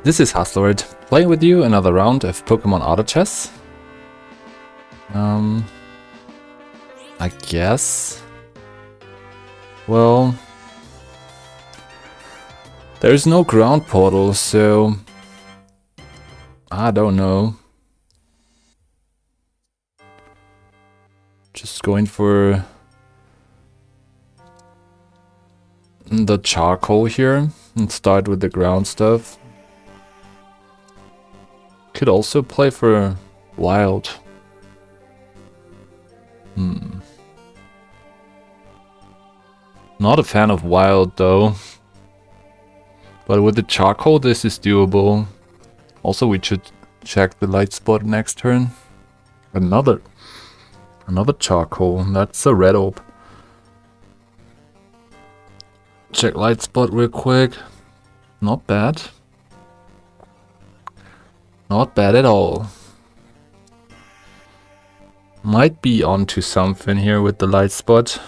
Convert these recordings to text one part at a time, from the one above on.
This is Hustlord, playing with you another round of Pokemon Auto Chess. I guess. Well, there's no ground portal, so I don't know. Just going for the charcoal here and start with the ground stuff. Could also play for wild. Not a fan of wild though. But with the charcoal this is doable. Also we should check the light spot next turn. Another charcoal. That's a red op. Check light spot real quick. Not bad. Not bad at all. Might be onto something here with the light spot.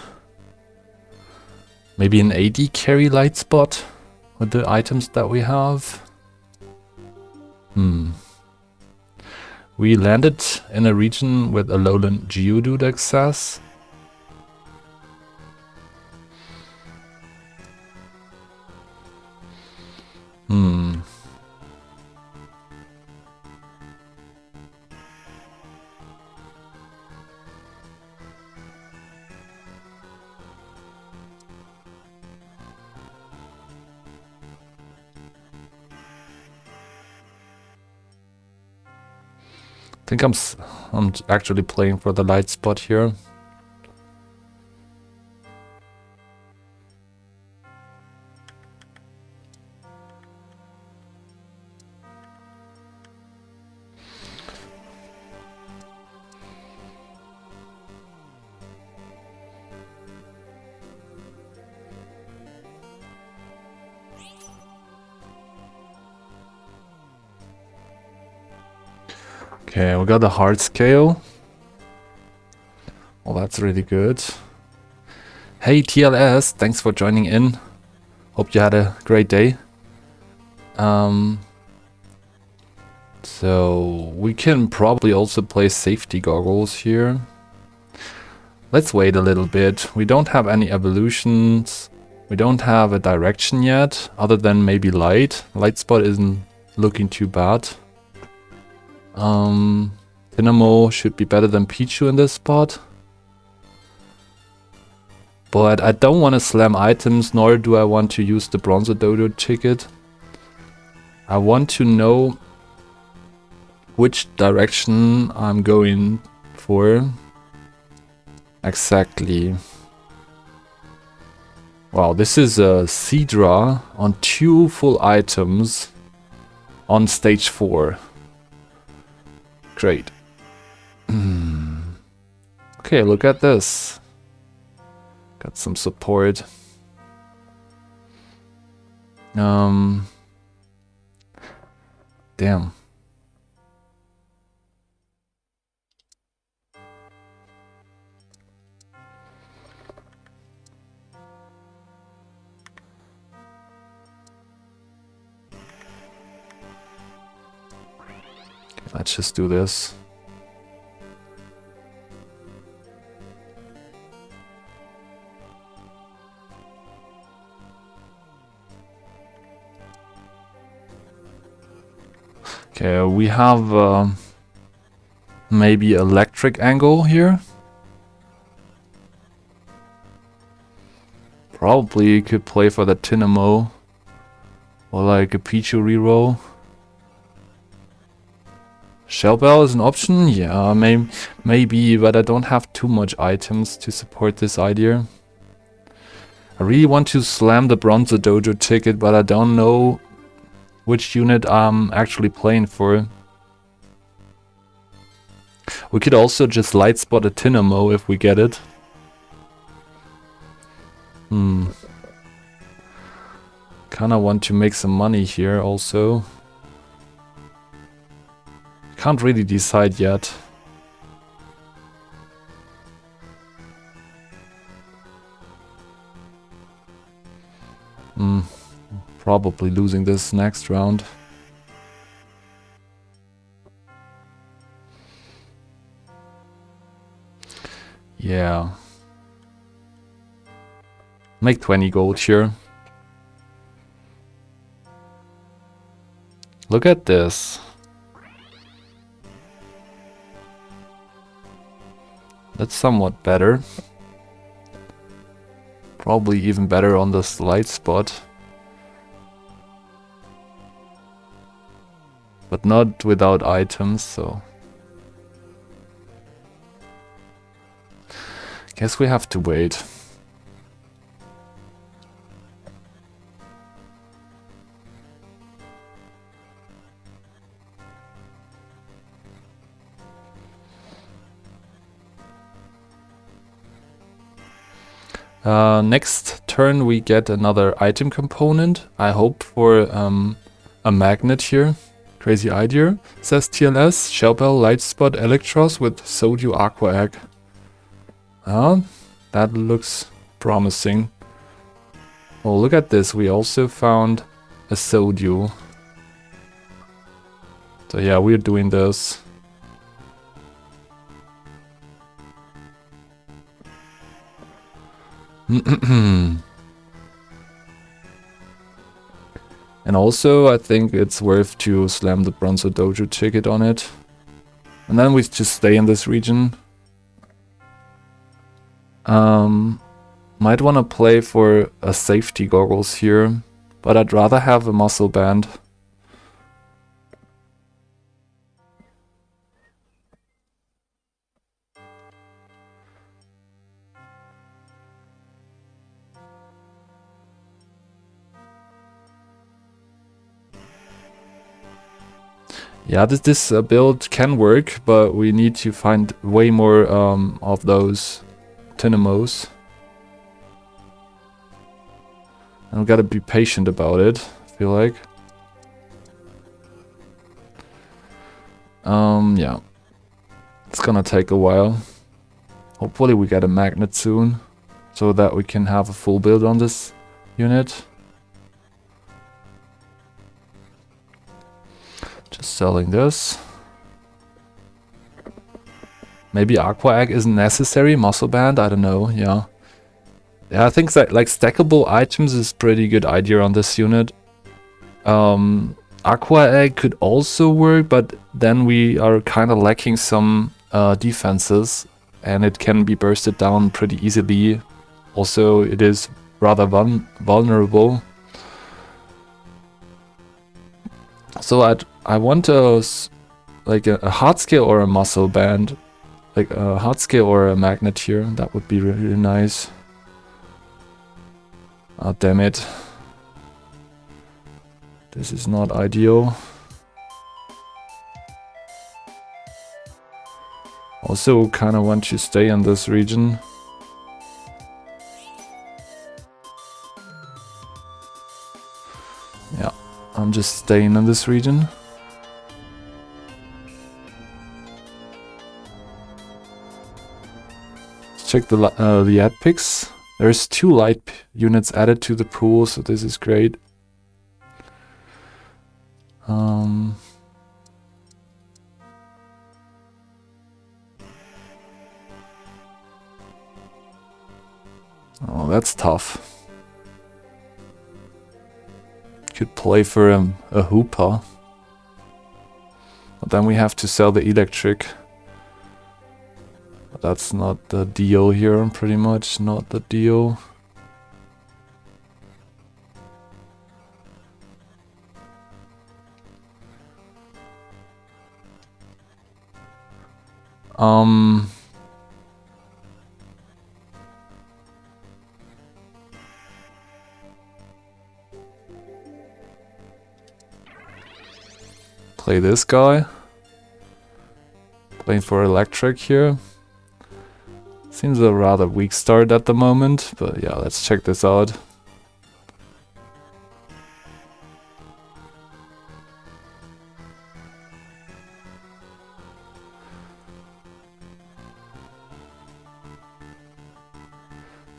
Maybe an AD carry light spot with the items that we have. We landed in a region with a lowland Geodude access. I think I'm actually playing for the light spot here. Okay, we got the hard scale. Well, that's really good. Hey TLS, thanks for joining in. Hope you had a great day. So we can probably also play safety goggles here. Let's wait a little bit. We don't have any evolutions. We don't have a direction yet, other than maybe light. Light spot isn't looking too bad. Dynamo should be better than Pichu in this spot. But I don't want to slam items, nor do I want to use the Bronze Dodo ticket. I want to know which direction I'm going for. Exactly. Wow, this is a Seadra on 2 full items on stage 4. Great. Okay, look at this. Got some support. Damn. Let's just do this. Okay, we have maybe electric angle here. Probably could play for the Dynamo or like a Pichu reroll. Shell Bell is an option? Yeah, maybe, but I don't have too much items to support this idea. I really want to slam the Bronze Dojo ticket, but I don't know which unit I'm actually playing for. We could also just light spot a Dynamo if we get it. Kinda want to make some money here also. Can't really decide yet. Probably losing this next round. Yeah. Make 20 gold here. Look at this. That's somewhat better. Probably even better on the slide spot. But not without items, so... Guess we have to wait. Next turn we get another item component. I hope for a magnet here. Crazy idea. Says TLS, Shellbell, Lightspot, Electros with Soju Aqua Egg. That looks promising. Oh, look at this. We also found a Soju. So yeah, we're doing this. And also, I think it's worth to slam the Bronzo Dojo ticket on it. And then we just stay in this region. Might want to play for a safety goggles here, but I'd rather have a muscle band. Yeah, this build can work, but we need to find way more of those Tynamos. And we gotta be patient about it, I feel like. Yeah. It's gonna take a while. Hopefully we get a magnet soon, so that we can have a full build on this unit. Just selling this. Maybe Aqua Egg isn't necessary, Muscle Band, I don't know, yeah. Yeah, I think that like stackable items is pretty good idea on this unit. Aqua Egg could also work, but then we are kind of lacking some defenses, and it can be bursted down pretty easily. Also, it is rather vulnerable. So I want like a hard scale or a muscle band, like a hard scale or a magnet here. That would be really nice. Oh, damn it. This is not ideal. Also kind of want to stay in this region. Yeah, I'm just staying in this region. Let's check the ad picks. There's 2 light units added to the pool, so this is great. Oh, that's tough. Could play for a Hoopa. But then we have to sell the electric. But that's not the deal here, pretty much not the deal. Play this guy. Playing for electric here. Seems a rather weak start at the moment, but yeah, let's check this out.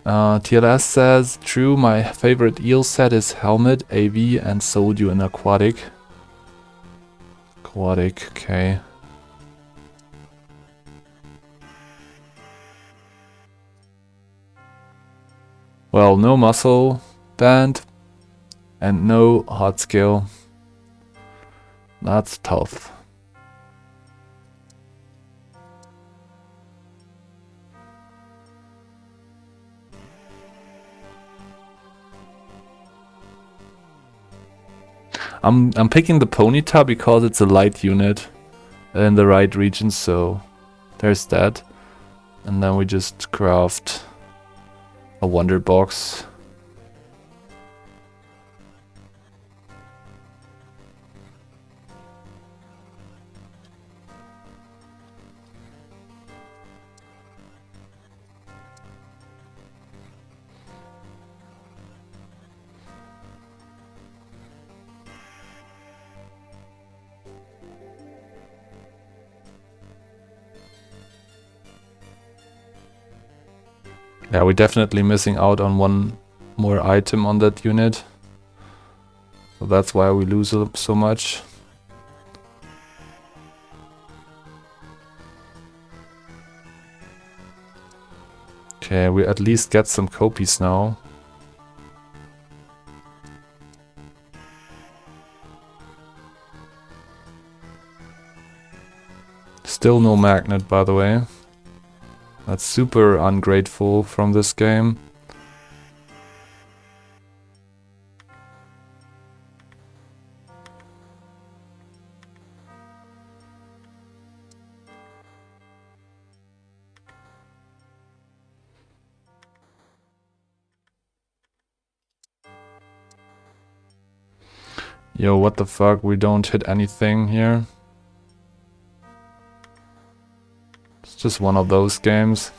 TLS says, true, my favorite eel set is Helmet, AV, and Soju in Aquatic. Aquatic, okay. Well, no muscle band and no hard skill. That's tough. I'm picking the Ponyta because it's a light unit in the right region, so there's that. And then we just craft a Wonder Box. Yeah, we're definitely missing out on one more item on that unit. So that's why we lose so much. Okay, we at least get some copies now. Still no magnet, by the way. That's super ungrateful from this game. Yo, what the fuck? We don't hit anything here. It's just one of those games.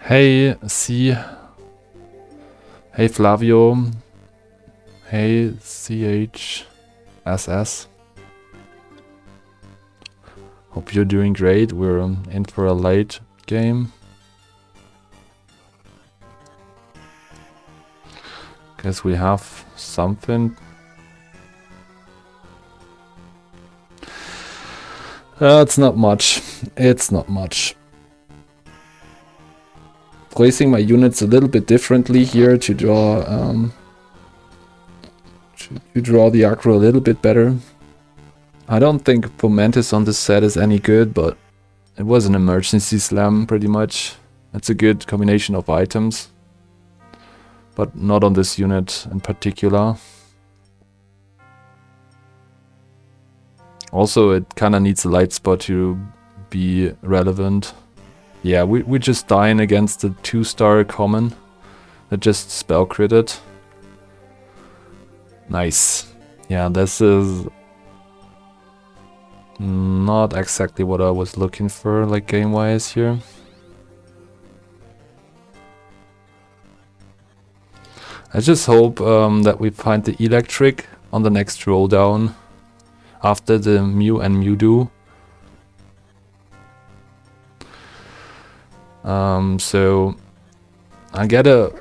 Hey, C. Hey, Flavio. Hey, CHSS. Hope you're doing great. We're in for a late game. Guess we have something. It's not much. It's not much. Placing my units a little bit differently here to draw the aggro a little bit better. I don't think Fomantis on this set is any good, but it was an emergency slam pretty much. It's a good combination of items, but not on this unit in particular. Also, it kinda needs a light spot to be relevant. Yeah, we're just dying against the 2-star common that just spell critted. Nice. Yeah, this is not exactly what I was looking for, like game-wise here. I just hope that we find the electric on the next roll down after the Mew and Mewtwo. So I get a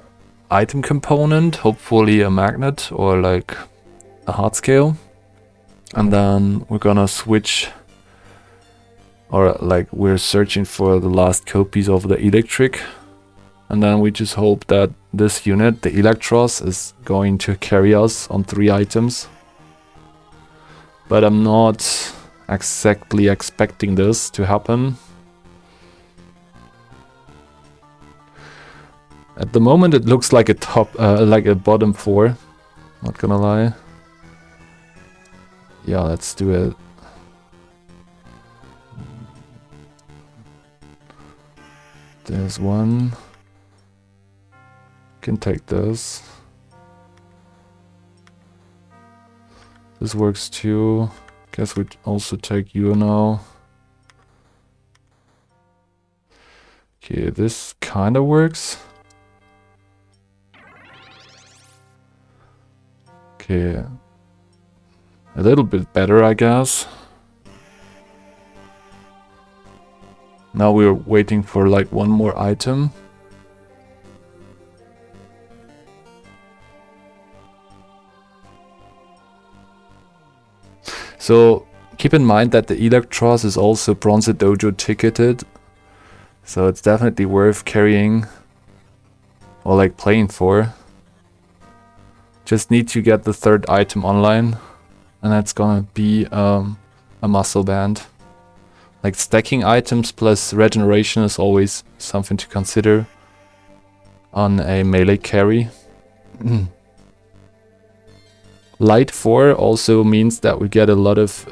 item component, hopefully a magnet or like a hard scale, and then we're gonna switch, or like we're searching for the last copies of the electric, and then we just hope that this unit, the Electros, is going to carry us on 3 items. But I'm not exactly expecting this to happen. At the moment it looks like a like a bottom 4, not gonna lie. Yeah, let's do it. There's one. Can take this. This works too. Guess we'd also take you now. Okay, this kind of works. Okay. A little bit better, I guess. Now we're waiting for like one more item. So keep in mind that the Eelektross is also Bronze Dojo ticketed. So it's definitely worth carrying or like playing for. Just need to get the third item online, and that's gonna be a muscle band. Like stacking items plus regeneration is always something to consider on a melee carry. Light 4 also means that we get a lot of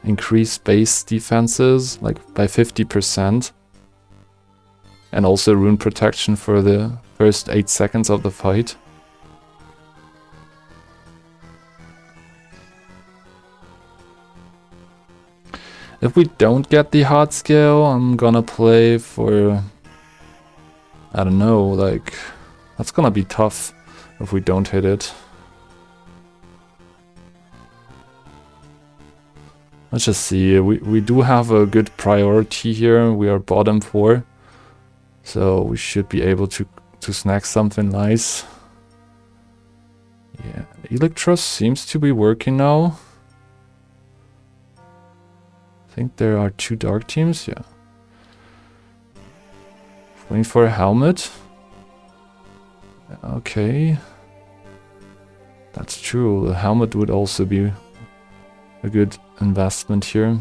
increased base defenses, like by 50%. And also rune protection for the first 8 seconds of the fight. If we don't get the hard scale, I'm gonna play for... I don't know, like... That's gonna be tough if we don't hit it. Let's just see, we do have a good priority here, we are bottom 4. So we should be able to snag something nice. Yeah, Eelektross seems to be working now. I think there are 2 dark teams, yeah. Waiting for a helmet. Okay. That's true, the helmet would also be a good investment here.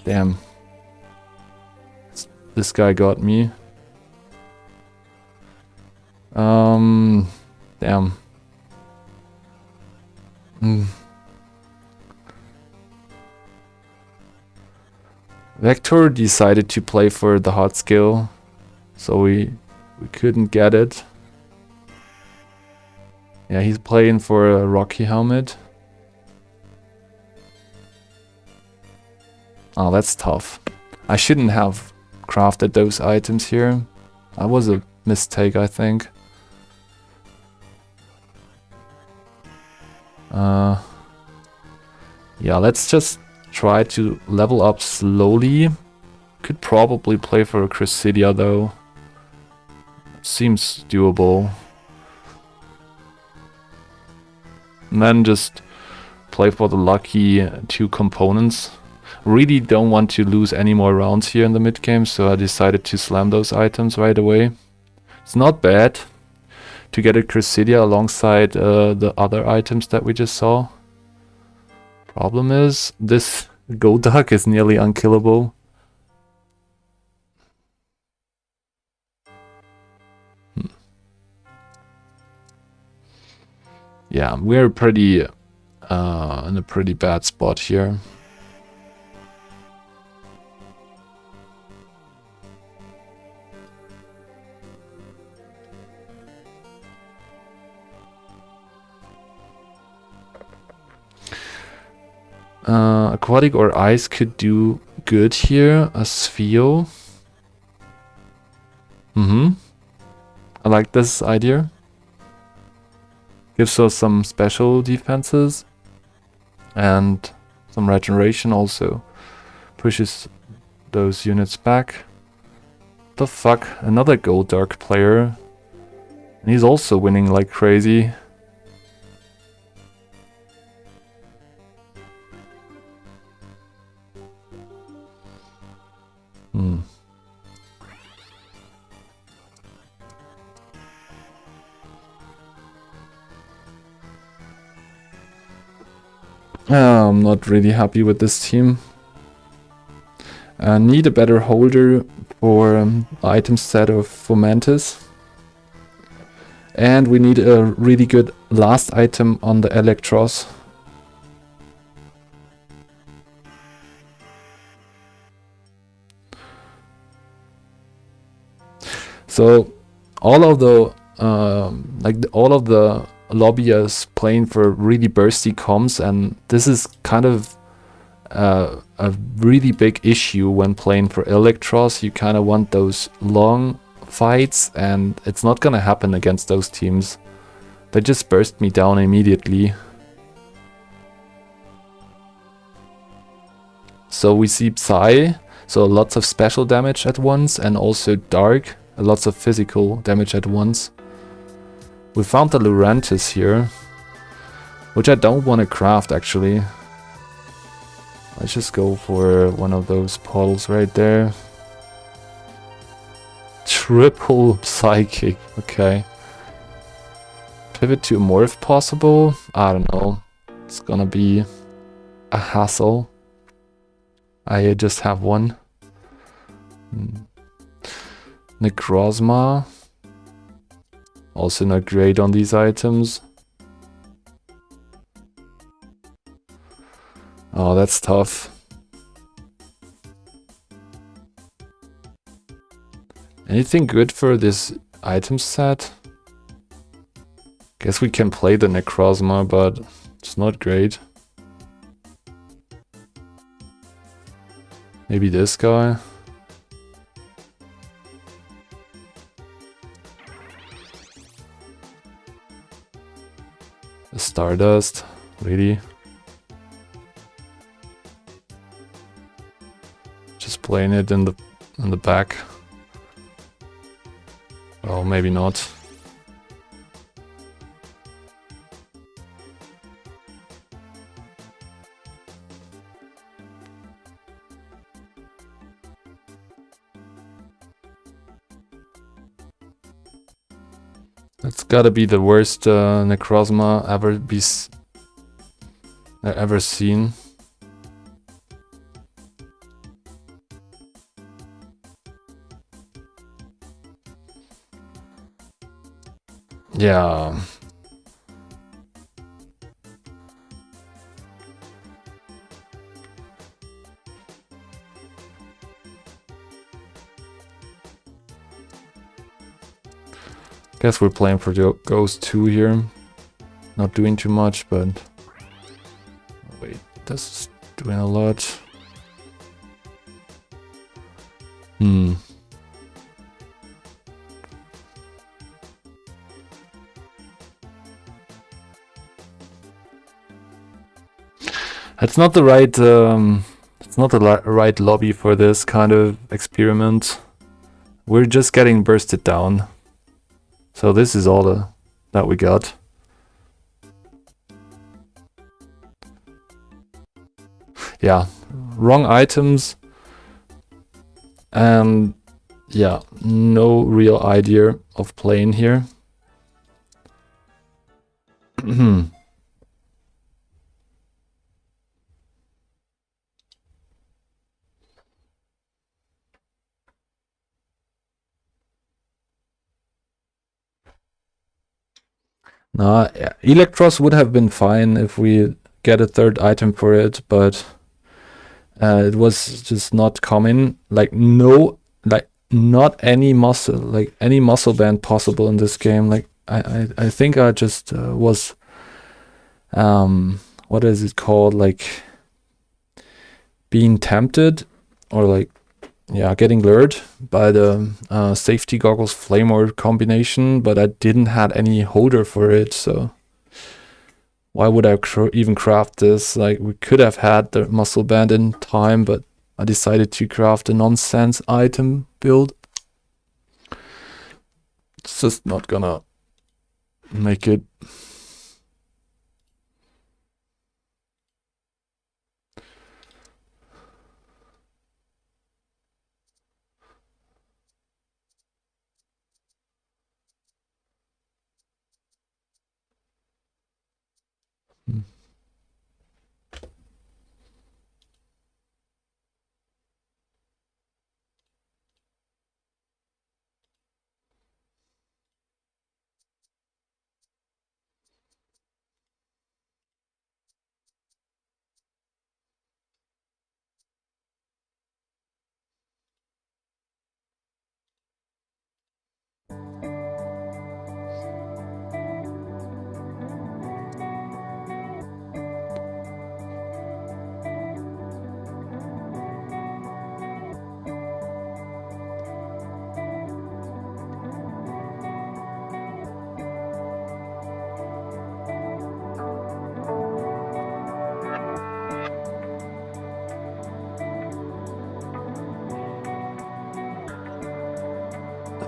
Damn. This guy got me. Damn. Vector decided to play for the hot skill, so we couldn't get it. Yeah, he's playing for a Rocky helmet. Oh, that's tough. I shouldn't have crafted those items here. That was a mistake, I think. Yeah, let's just try to level up slowly. Could probably play for a Crucidia though. Seems doable. And then just play for the lucky 2 components. Really don't want to lose any more rounds here in the mid game, so I decided to slam those items right away. It's not bad to get a Crucidia alongside the other items that we just saw. Problem is, this Golduck is nearly unkillable. Yeah, we're pretty in a pretty bad spot here. Aquatic or ice could do good here. A Spheo. I like this idea. Gives us some special defenses and some regeneration also. Pushes those units back. The fuck? Another Golduck player. And he's also winning like crazy. I'm not really happy with this team. Need a better holder for item set of Fomantis. And we need a really good last item on the Eelektross. So all of the lobbyists playing for really bursty comms, and this is kind of a really big issue when playing for Eelektross. You kind of want those long fights, and it's not gonna happen against those teams. They just burst me down immediately. So we see Psy, so lots of special damage at once, and also Dark, lots of physical damage at once. We found the Lurantis here, which I don't want to craft actually. Let's just go for one of those portals right there. Triple Psychic, okay. Pivot to Morph possible? I don't know. It's gonna be a hassle. I just have one. Necrozma. Also not great on these items. Oh, that's tough. Anything good for this item set? Guess we can play the Necrozma, but it's not great. Maybe this guy? The Stardust? Really? Just playing it in the back. Oh, maybe not. That's gotta be the worst Necrozma ever seen. Yeah. Guess we're playing for the Ghost 2 here. Not doing too much, but... Wait, this is doing a lot. It's not the right right lobby for this kind of experiment. We're just getting bursted down. So this is all that we got. Yeah, wrong items. And yeah, no real idea of playing here. Nah, Eelektross would have been fine if we get a third item for it, but it was just not common. Like not any muscle band possible in this game. Like I think I just was what is it called? Like being tempted, or like getting lured by the safety goggles flame orb combination, but I didn't have any holder for it, so why would I even craft this? Like, we could have had the muscle band in time, but I decided to craft a nonsense item build. It's just not gonna make it.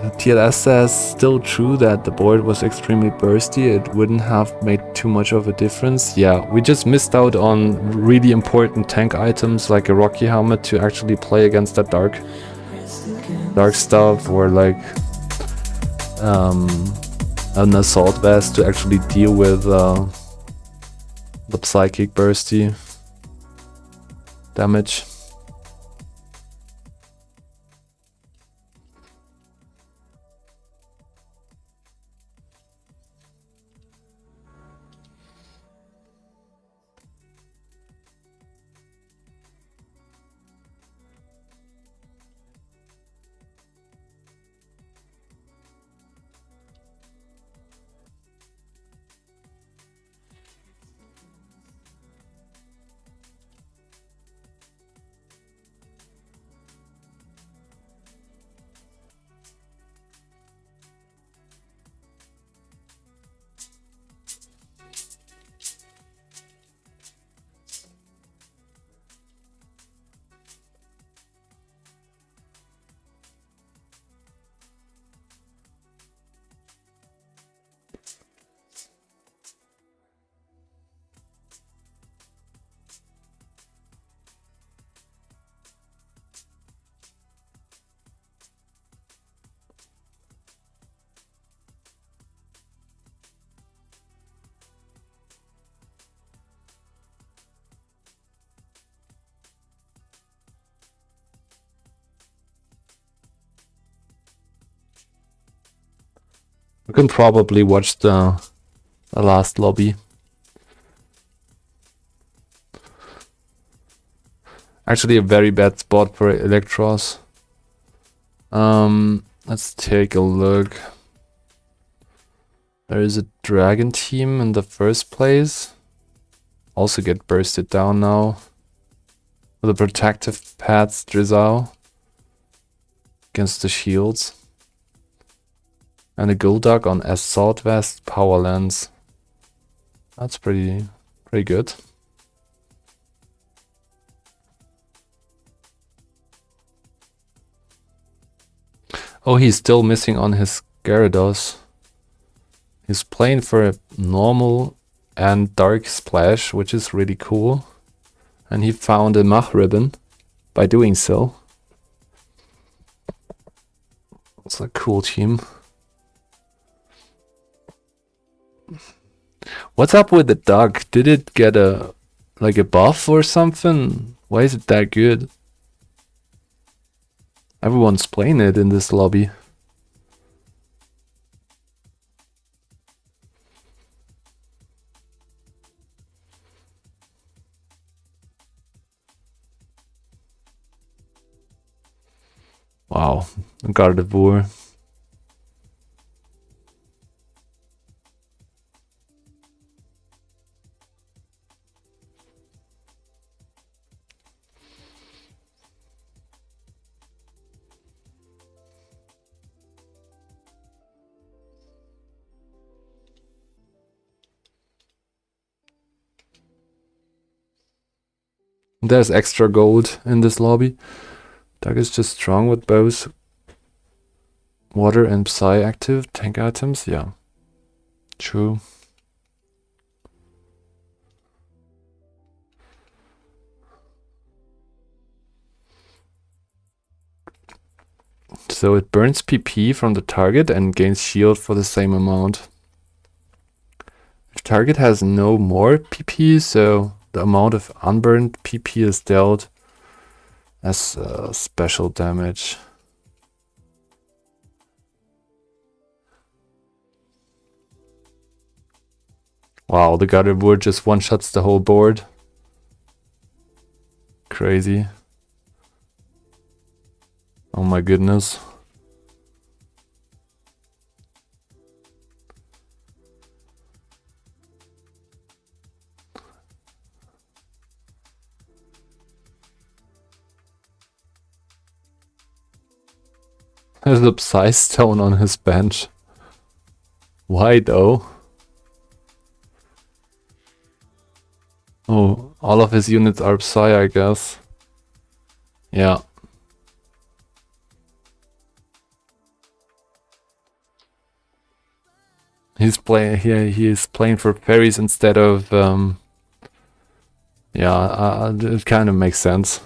TLS says still true that the board was extremely bursty. It wouldn't have made too much of a difference. Yeah, we just missed out on really important tank items like a Rocky helmet to actually play against that dark stuff, or like an assault vest to actually deal with the psychic bursty damage. We can probably watch the last lobby. Actually a very bad spot for Electros. Let's take a look. There is a dragon team in the first place. Also get bursted down now. With a protective pads Drizzle against the shields. And a Golduck on Assault Vest Power Lens. That's pretty good. Oh, he's still missing on his Gyarados. He's playing for a normal and dark splash, which is really cool. And he found a Mach Ribbon by doing so. It's a cool team. What's up with the duck? Did it get a buff or something? Why is it that good? Everyone's playing it in this lobby. Wow, Gardevoir. There's extra gold in this lobby. Doug is just strong with both water and Psy active tank items. Yeah, true. So it burns PP from the target and gains shield for the same amount. If target has no more PP, so the amount of unburned PP is dealt as special damage. Wow, the Gardevoir just one-shots the whole board. Crazy. Oh my goodness. There's a Psy Stone on his bench. Why though? Oh, all of his units are Psy, I guess. Yeah. He's playing here. He is playing for fairies instead of. Yeah, it kind of makes sense.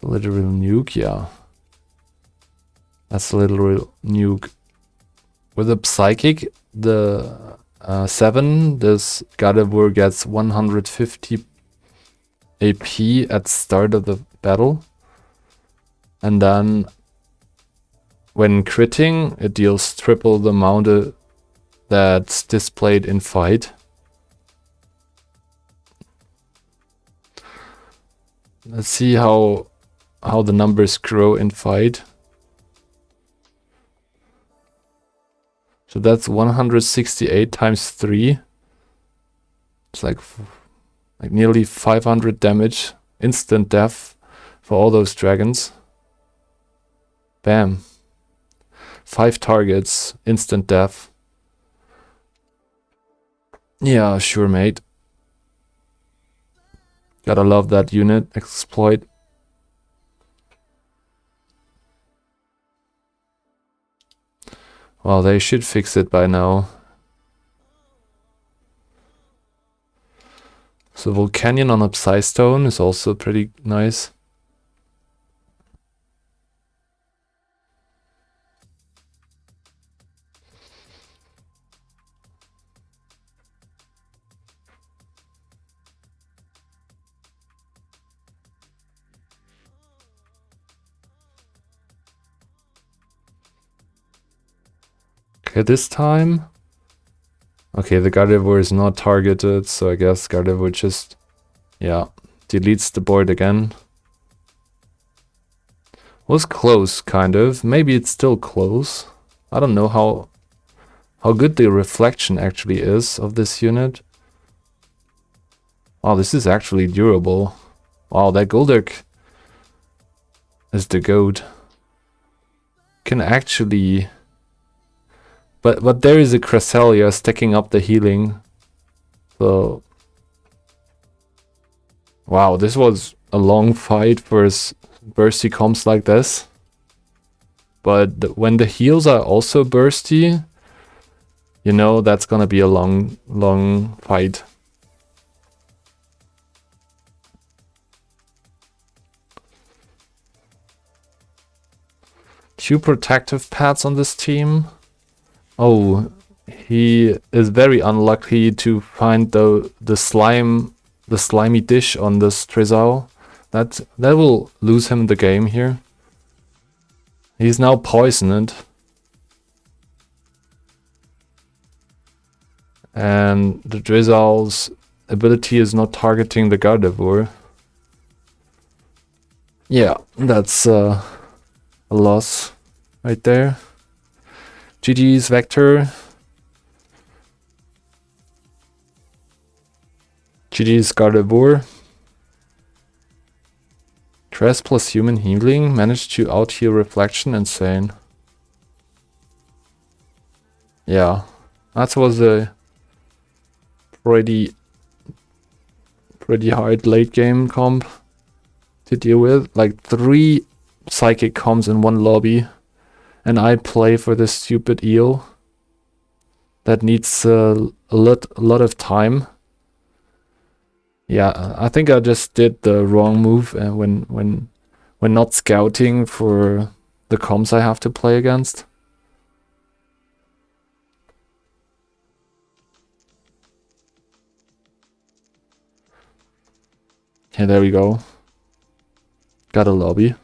Literal nuke, yeah. That's a literal nuke. With a psychic, the 7, this Gardevoir gets 150 AP at start of the battle. And then when critting, it deals triple the amount that's displayed in fight. Let's see how the numbers grow in fight. So that's 168 times 3. It's like nearly 500 damage, instant death for all those dragons. Bam. 5 targets, instant death. Yeah, sure, mate. Gotta love that unit exploit. Well, they should fix it by now. So Volcanion on a Psystone is also pretty nice. Okay, this time. Okay, the Gardevoir is not targeted, so I guess Gardevoir just, yeah, deletes the board again. Was close, kind of. Maybe it's still close. I don't know how good the reflection actually is of this unit. Wow, this is actually durable. Wow, that Golduck is the goat. Can actually... But there is a Cresselia stacking up the healing. So... Wow, this was a long fight for bursty comps like this. But when the heals are also bursty, you know that's gonna be a long fight. Two protective pads on this team. Oh, he is very unlucky to find the slimy dish on this Trezal. That will lose him the game here. He's now poisoned. And the Trezal's ability is not targeting the Gardevoir. Yeah, that's a loss right there. GG's Vector. GG's Gardevoir. Tress plus human healing managed to out-heal Reflection. Insane. Yeah, that was a pretty hard late game comp to deal with. Like 3 psychic comps in one lobby. And I play for this stupid eel that needs a lot of time. Yeah, I think I just did the wrong move when not scouting for the comps I have to play against. Okay, there we go. Got a lobby.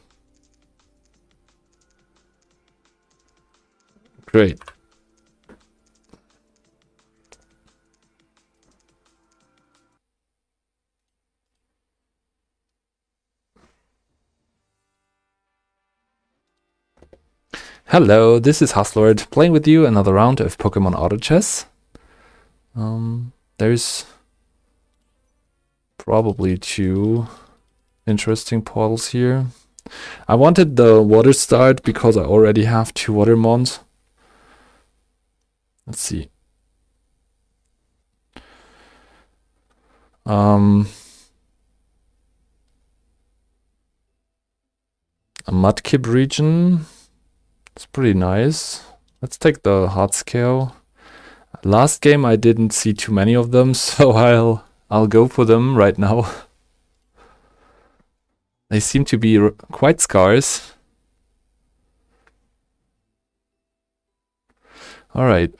Great. Hello, this is Haslord playing with you another round of Pokemon Auto Chess. There's probably 2 interesting portals here. I wanted the water start because I already have 2 water mons. Let's see. A Mudkip region. It's pretty nice. Let's take the hard scale. Last game I didn't see too many of them, so I'll go for them right now. They seem to be quite scarce. Alright,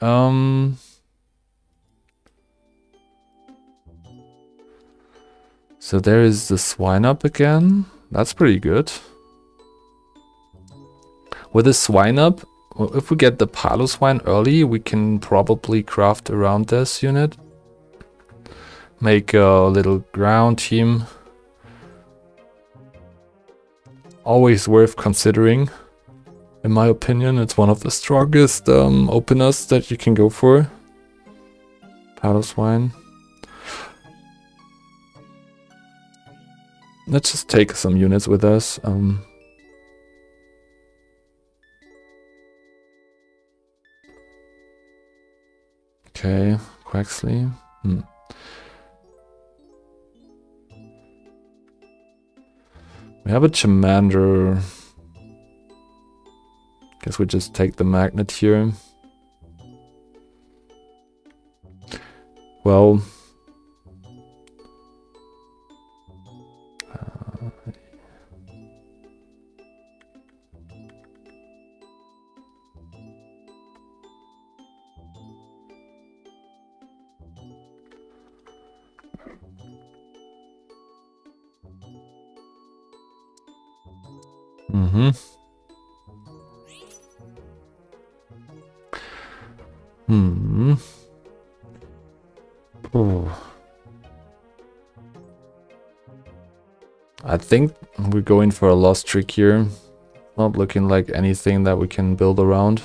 so there is the swine up again. That's pretty good. With the swine up, if we get the Piloswine early, we can probably craft around this unit. Make a little ground team. Always worth considering. In my opinion, it's one of the strongest openers that you can go for. Piloswine. Let's just take some units with us. Okay, Quaxley. We have a Charmander. Guess we just take the Magnet here. Well, I think we're going for a lost trick here. Not looking like anything that we can build around.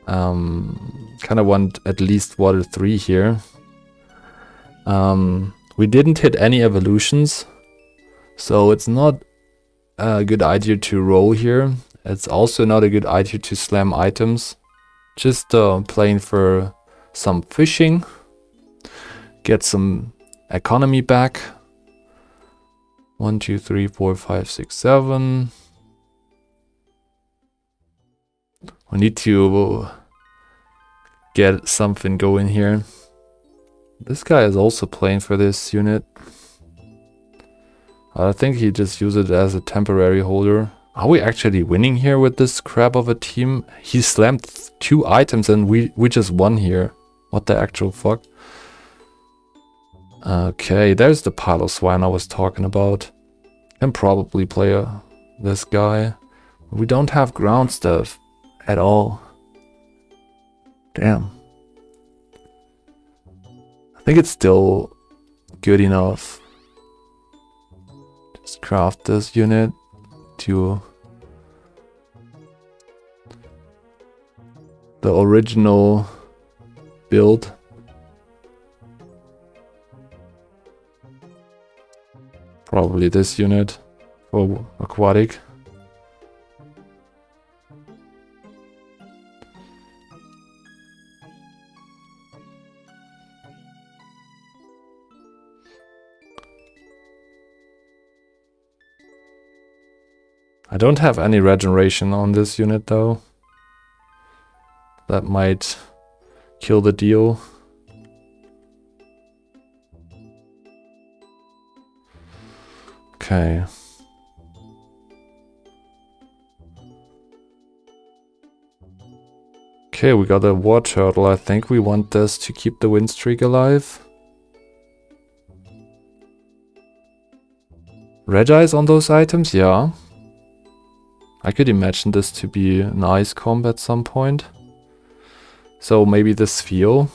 Kind of want at least water 3 here. We didn't hit any evolutions, so it's not a good idea to roll here. It's also not a good idea to slam items. Just playing for some fishing. Get some economy back. 1, 2, 3, 4, 5, 6, 7. We need to get something going here. This guy is also playing for this unit. I think he just used it as a temporary holder. Are we actually winning here with this crap of a team? He slammed 2 items and we just won here. What the actual fuck? Okay, there's the Piloswine I was talking about. Can probably play this guy. We don't have ground stuff at all. Damn. I think it's still good enough. Just craft this unit to the original build. Probably this unit for aquatic. I don't have any regeneration on this unit though. That might kill the deal. Okay. Okay, we got a war turtle. I think we want this to keep the win streak alive. Regis on those items? Yeah. I could imagine this to be an ice comb at some point. So maybe the Sphere.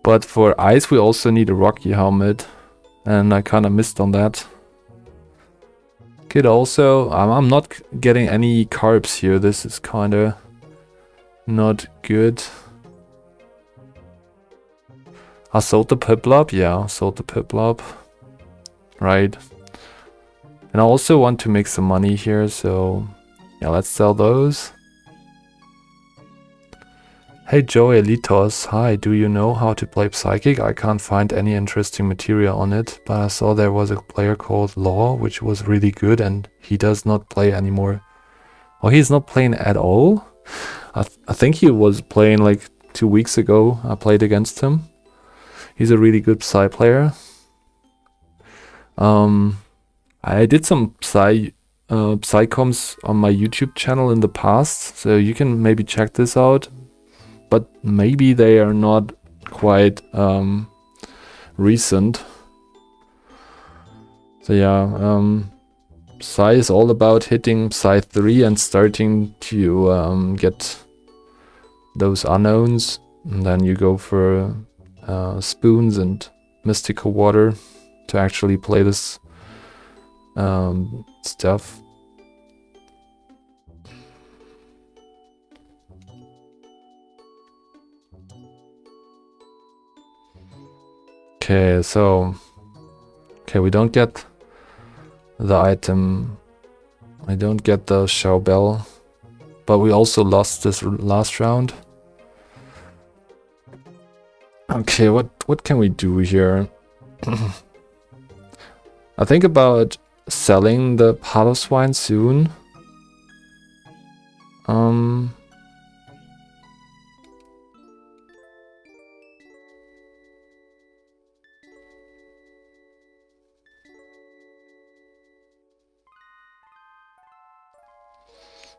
But for ice we also need a rocky helmet. And I kind of missed on that. Could also... I'm not getting any carbs here. This is kind of not good. I sold the Piplup? Yeah, I sold the Piplup. Right. And I also want to make some money here, so... yeah, let's sell those. Hey Joey Elitos, hi, do you know how to play Psychic? I can't find any interesting material on it, but I saw there was a player called Law, which was really good, and he does not play anymore. Oh, he's not playing at all? I think he was playing like 2 weeks ago. I played against him. He's a really good Psy player. I did some Psycoms on my YouTube channel in the past, so you can maybe check this out. But maybe they are not quite recent. So yeah, Psy is all about hitting Psy 3 and starting to get those unknowns, and then you go for spoons and mystical water to actually play this stuff. Okay, so we don't get the item. I don't get the Xiao Bell, but we also lost this last round. Okay, what can we do here? I think about selling the Piloswine soon.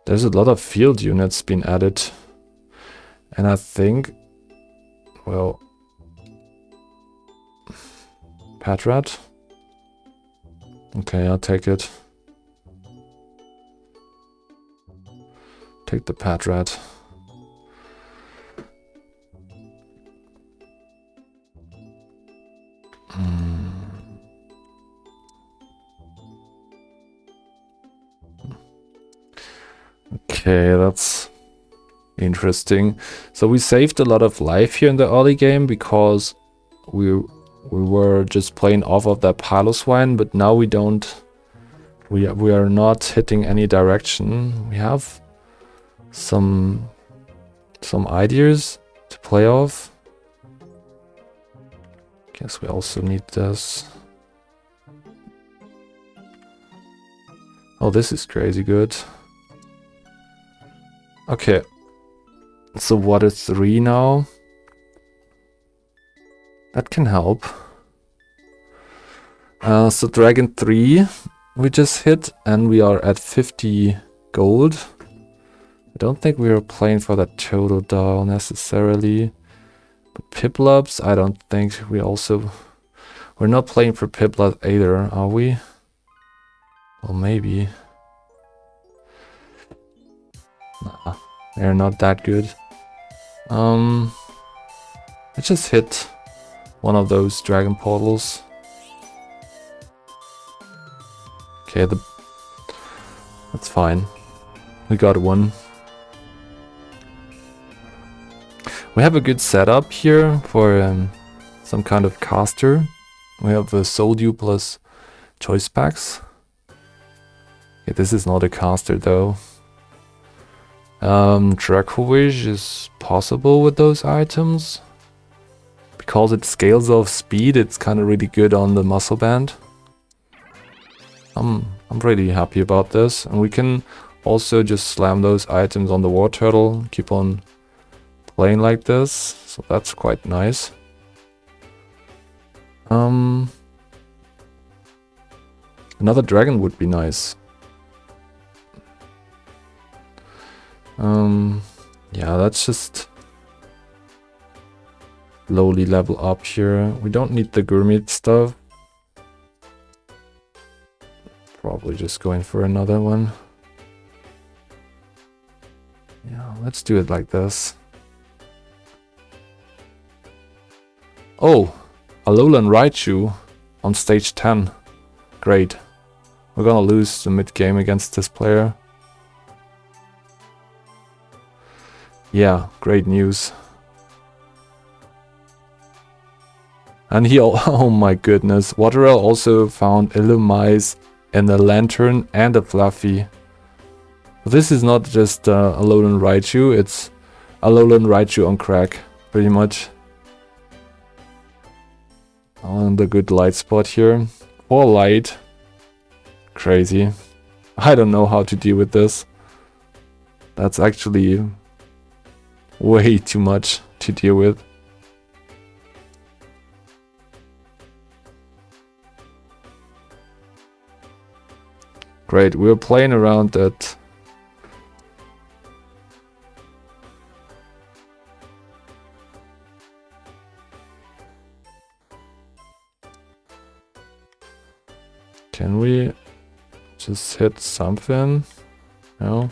There's a lot of field units being added, and I think, well, Patrat. Okay, I'll take it. Take the Patrat. Okay, that's interesting. So we saved a lot of life here in the early game because we were just playing off of that Piloswine, but now we don't. We are not hitting any direction. We have some ideas to play off. Guess we also need this. Oh, this is crazy good. Okay. So what is 3 now? That can help. So Dragon 3 we just hit, and we are at 50 gold. I don't think we are playing for that total dial necessarily. But Piplups, I don't think we also... We're not playing for Piplup either, are we? Well, maybe. Nah, they're not that good. Let's just hit one of those dragon portals. Okay, that's fine. We got one. We have a good setup here for some kind of caster. We have the Soldew plus choice packs. Okay, this is not a caster though. Dracovish is possible with those items. Because it scales off speed, it's kind of really good on the muscle band. I'm really happy about this, and we can also just slam those items on the War Turtle, keep on playing like this, so that's quite nice. Another dragon would be nice. Yeah, let's just slowly level up here. We don't need the Gurmit stuff. Probably just going for another one. Yeah, let's do it like this. Oh, Alolan Raichu on stage 10. Great. We're gonna lose the mid game against this player. Yeah, great news. And he, oh my goodness, Waterell also found Illumise and a Lantern and a Fluffy. This is not just Alolan Raichu, it's Alolan Raichu on crack, pretty much. On the good light spot here. 4 light. Crazy. I don't know how to deal with this. That's actually way too much to deal with. Great, we're playing around that. Can we just hit something? No?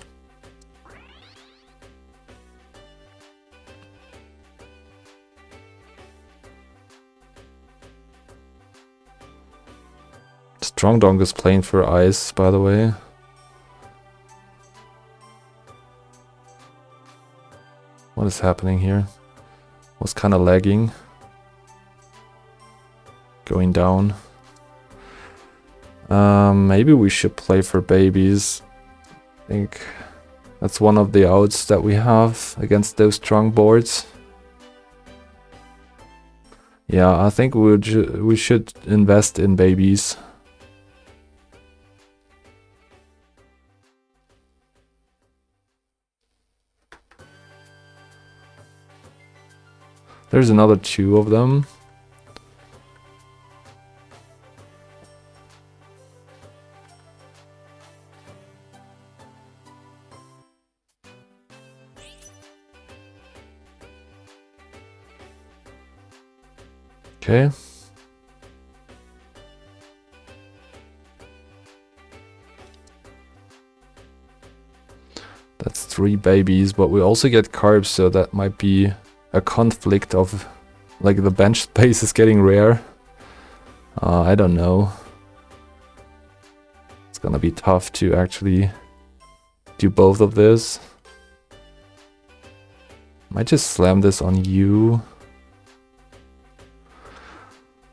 Strong Donk is playing for ice, by the way. What is happening here? Was kind of lagging. Going down. Maybe we should play for babies. I think that's one of the outs that we have against those strong boards. Yeah, I think we should invest in babies. There's another 2 of them. Okay. That's 3 babies, but we also get carbs, so that might be a conflict of, like, the bench space is getting rare. I don't know. It's gonna be tough to actually do both of this. Might just slam this on you.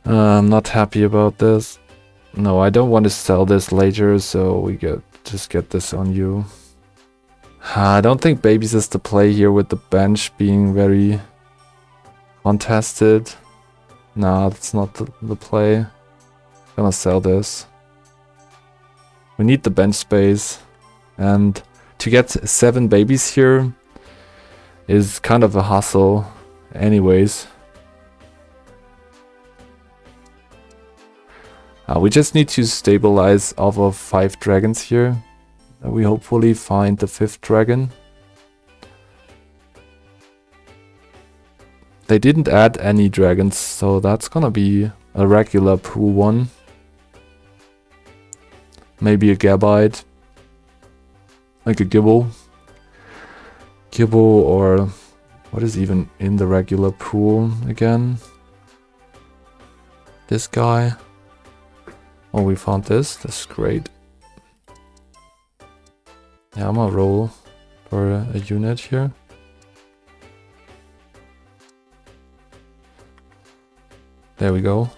I'm not happy about this. No, I don't want to sell this later, so we just get this on you. I don't think babies is the play here with the bench being very contested. Nah, that's not the play. I'm gonna sell this. We need the bench space, and to get 7 babies here is kind of a hustle anyways. We just need to stabilize off of 5 dragons here. We hopefully find the 5th dragon. They didn't add any dragons, so that's gonna be a regular pool one. Maybe a Gabite. Like a Gibble. Gibble, or what is even in the regular pool again? This guy. Oh, we found this. That's great. Yeah, I'm gonna roll for a unit here. There we go.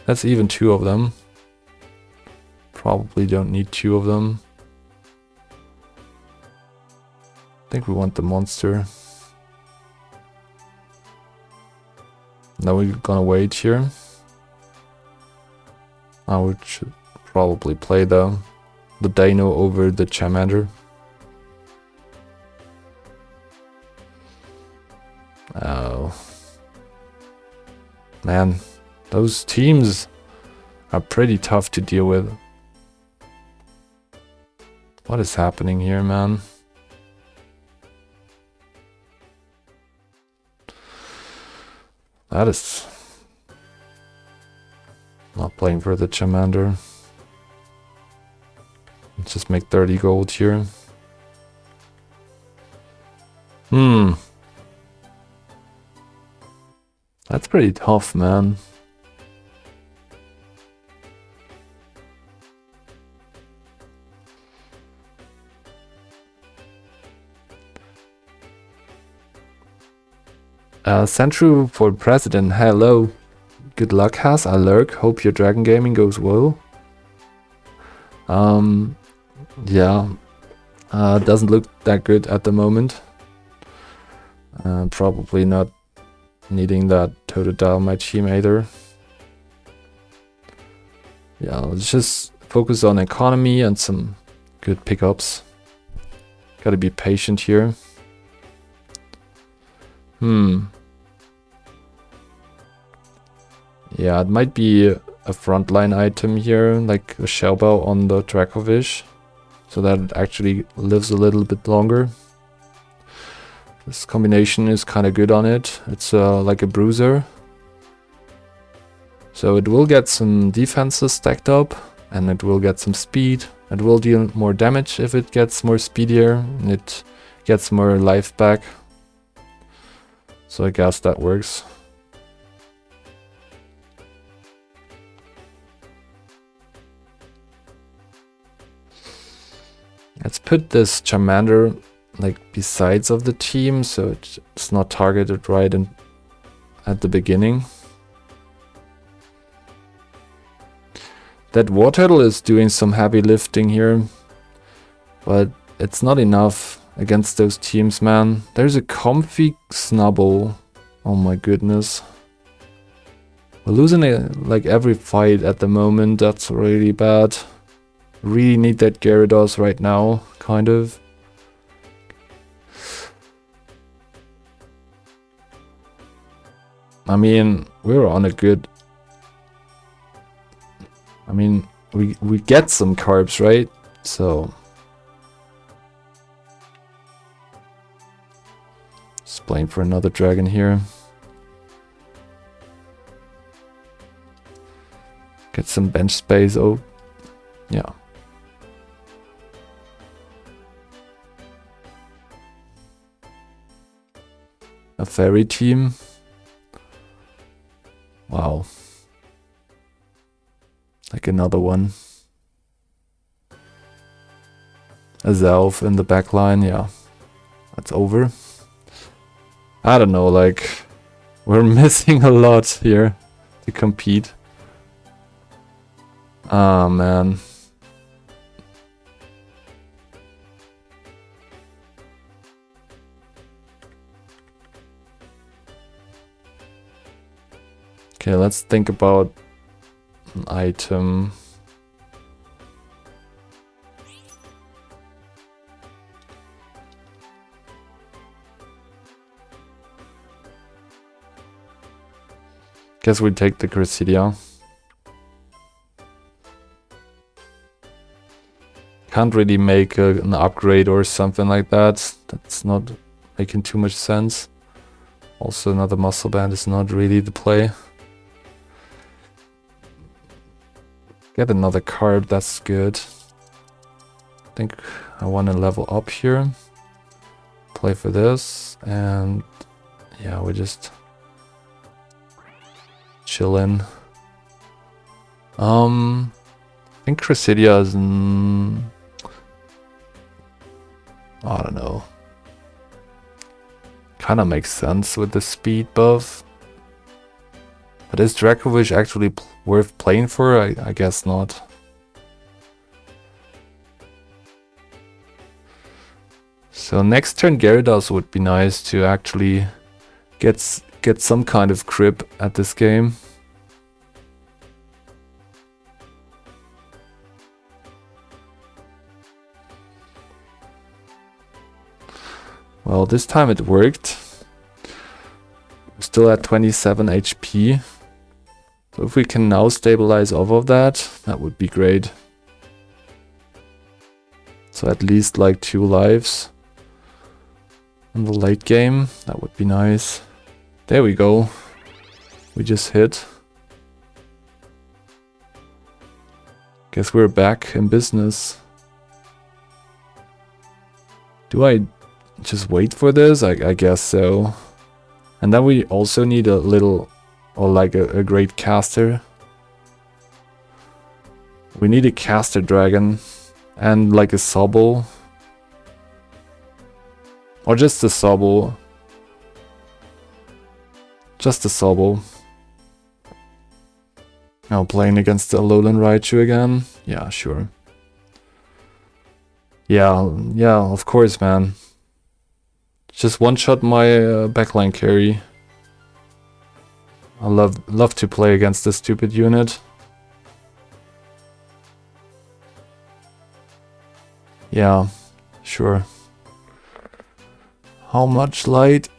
That's even 2 of them. Probably don't need 2 of them. I think we want the monster. Now we're gonna wait here. I should probably play the Dino over the Charmander. Oh. Man, those teams are pretty tough to deal with. What is happening here, man? That is... Not playing for the Charmander. Let's just make 30 gold here. That's pretty tough, man. Centru for President, hello. Good luck, Has. I lurk. Hope your dragon gaming goes well. Yeah. Doesn't look that good at the moment. Probably not needing that Totodile my team either. Yeah, let's just focus on economy and some good pickups. Gotta be patient here. Yeah, it might be a frontline item here, like a Shellbow on the Dracovish, so that it actually lives a little bit longer. This combination is kind of good on it. It's like a bruiser. So it will get some defenses stacked up, and it will get some speed. It will deal more damage if it gets more speedier, and it gets more life back. So I guess that works. Let's put this Charmander like besides of the team, so it's not targeted right at the beginning. That Wartortle is doing some heavy lifting here, but it's not enough against those teams, man. There's a Comfey Snubbull. Oh my goodness. We're losing like every fight at the moment. That's really bad. Really need that Gyarados right now, kind of. I mean, we're on a good... I mean, we get some carbs, right? So... just playing for another dragon here. Get some bench space. Oh, yeah. A fairy team. Wow. Like another one. A Zelf in the back line, yeah. That's over. I don't know, like... we're missing a lot here to compete. Ah, man. Okay, let's think about an item. Guess we take the Gracidia. Can't really make an upgrade or something like that. That's not making too much sense. Also, another Muscle Band is not really the play. Get another card, that's good. I think I want to level up here. Play for this, and yeah, we just chill in. I think Gracidia is... I don't know. Kinda makes sense with the speed buff. But is Dracovish actually worth playing for? I guess not. So next turn Gyarados would be nice to actually get some kind of grip at this game. Well, this time it worked. We're still at 27 HP. So if we can now stabilize off of that, that would be great. So at least like 2 lives in the late game, that would be nice. There we go. We just hit. Guess we're back in business. Do I just wait for this? I guess so. And then we also need a little, or like a great caster. We need a caster dragon and like a Sobble. Or just a Sobble. Just a Sobble. Now playing against the Alolan Raichu again? Yeah, sure. Yeah, of course, man. Just one-shot my backline carry. I love to play against this stupid unit. Yeah, sure. How much light?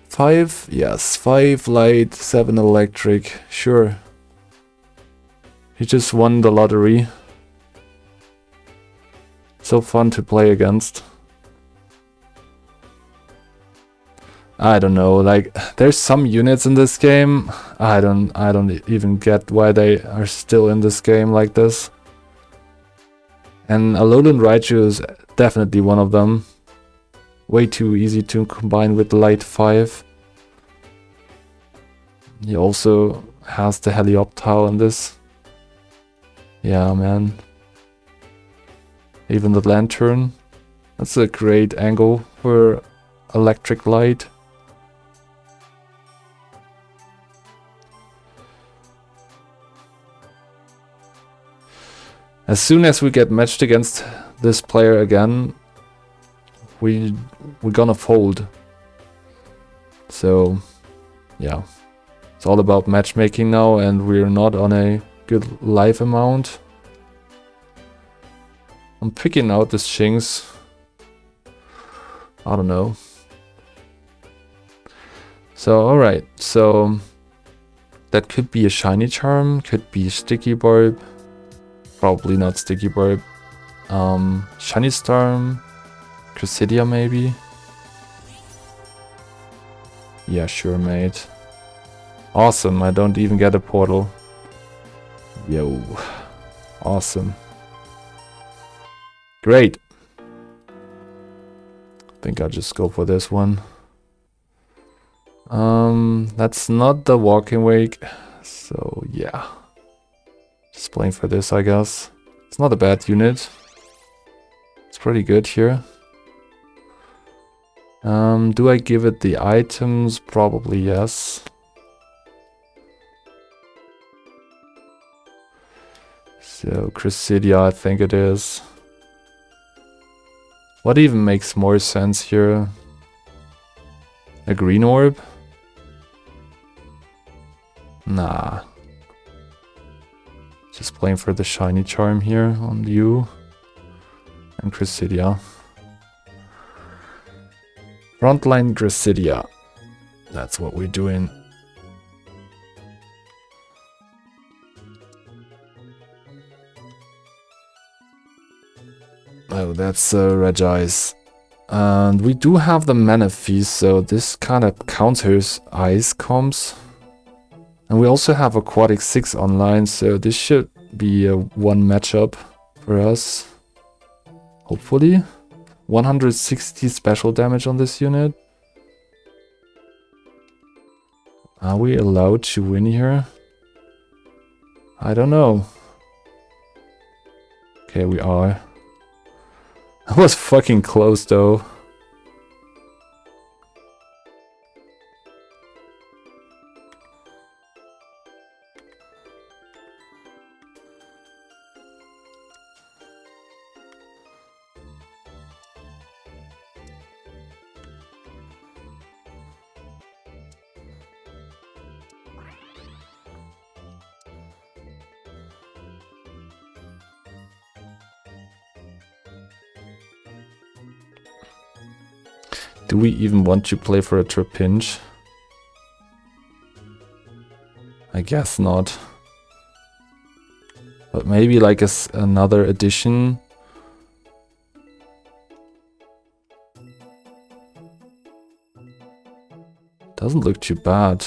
5? Yes, 5 light, 7 electric. Sure. He just won the lottery. So fun to play against. I don't know, like there's some units in this game. I don't even get why they are still in this game like this. And Alolan Raichu is definitely one of them. Way too easy to combine with Light 5. He also has the Helioptile in this. Yeah, man. Even the Lantern. That's a great angle for Electric Light. As soon as we get matched against this player again, we're gonna fold. So, yeah. It's all about matchmaking now, and we're not on a good life amount. I'm picking out this Shinx. I don't know. So, alright. So, that could be a Shiny Charm, could be Sticky Barb. Probably not Sticky Barb. Shiny Storm, Cresselia maybe. Yeah, sure, mate. Awesome, I don't even get a portal. Yo, awesome. Great. I think I'll just go for this one. That's not the Walking Wake, so yeah. Just playing for this, I guess. It's not a bad unit. It's pretty good here. Do I give it the items? Probably yes. So, Cresselia, I think it is. What even makes more sense here? A green orb? Nah. Just playing for the Shiny Charm here on you. And Cresselia. Frontline Cresselia. That's what we're doing. Oh, that's Regice. And we do have the Manaphy, so this kind of counters Ice Comms. And we also have Aquatic 6 online, so this should be a one matchup for us. Hopefully. 160 special damage on this unit. Are we allowed to win here? I don't know. Okay, we are. That was fucking close though. Do we even want to play for a Trapinch? I guess not. But maybe like another addition. Doesn't look too bad.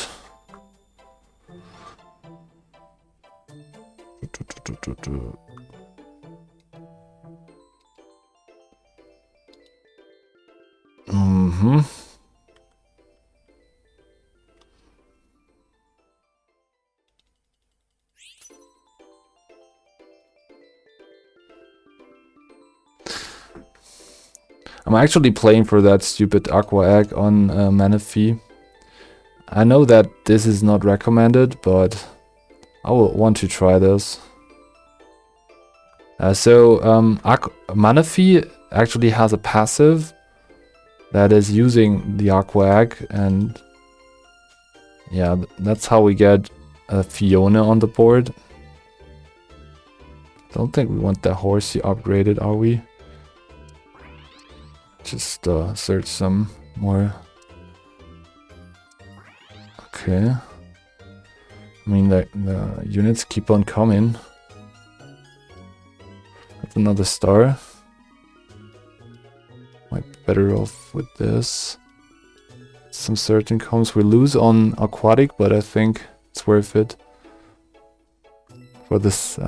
I'm actually playing for that stupid Aqua Egg on Manaphy. I know that this is not recommended, but I will want to try this. Manaphy actually has a passive that is using the Aqua Egg, and yeah, that's how we get Fiona on the board. Don't think we want the Horsey upgraded, are we? Just search some more. Okay. I mean, the units keep on coming. That's another star. Might be better off with this. Some certain comms we lose on aquatic, but I think it's worth it for this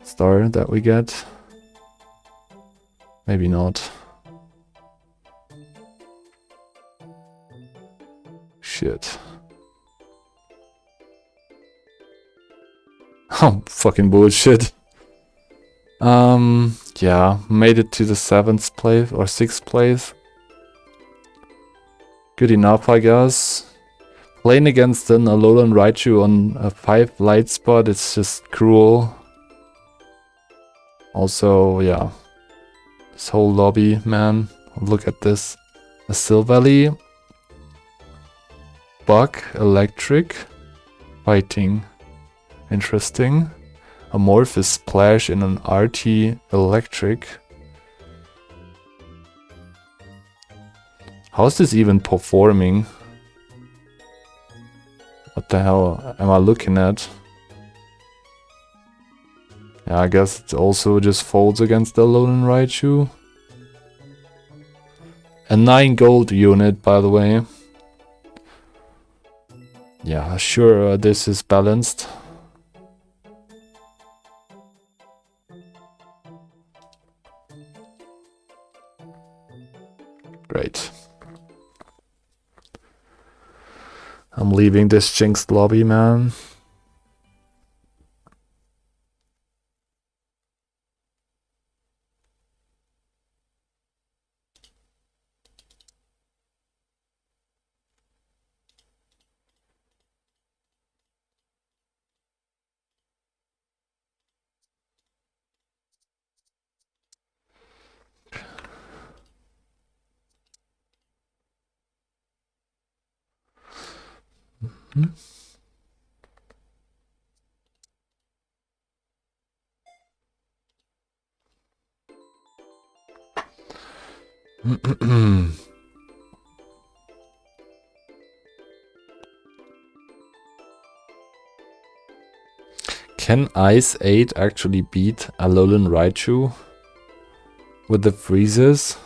star that we get. Maybe not. Shit. Oh, fucking bullshit. Yeah, made it to the 7th place or 6th place. Good enough, I guess. Playing against an Alolan Raichu on a 5 light spot, it's just cruel. Also, yeah. This whole lobby, man. Look at this. A Silvally, Bug, Electric, Fighting. Interesting. Amorphous Splash in an RT Electric. How's this even performing? What the hell am I looking at? Yeah, I guess it also just folds against the Alolan Raichu. A 9 gold unit, by the way. Yeah, sure, this is balanced. Great. I'm leaving this jinxed lobby, man. Can Ice 8 actually beat Alolan Raichu with the freezes?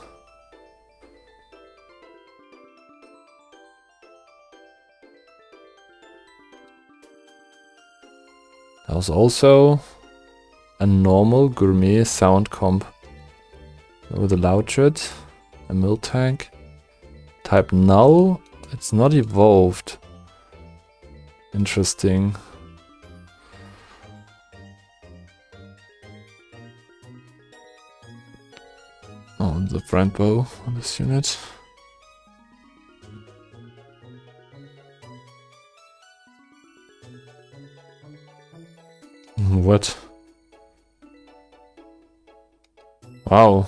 That was also a normal gourmet sound comp with a Loudred, a Miltank, type Null. It's not evolved. Interesting. Oh, the friend bow on this unit. What? Wow.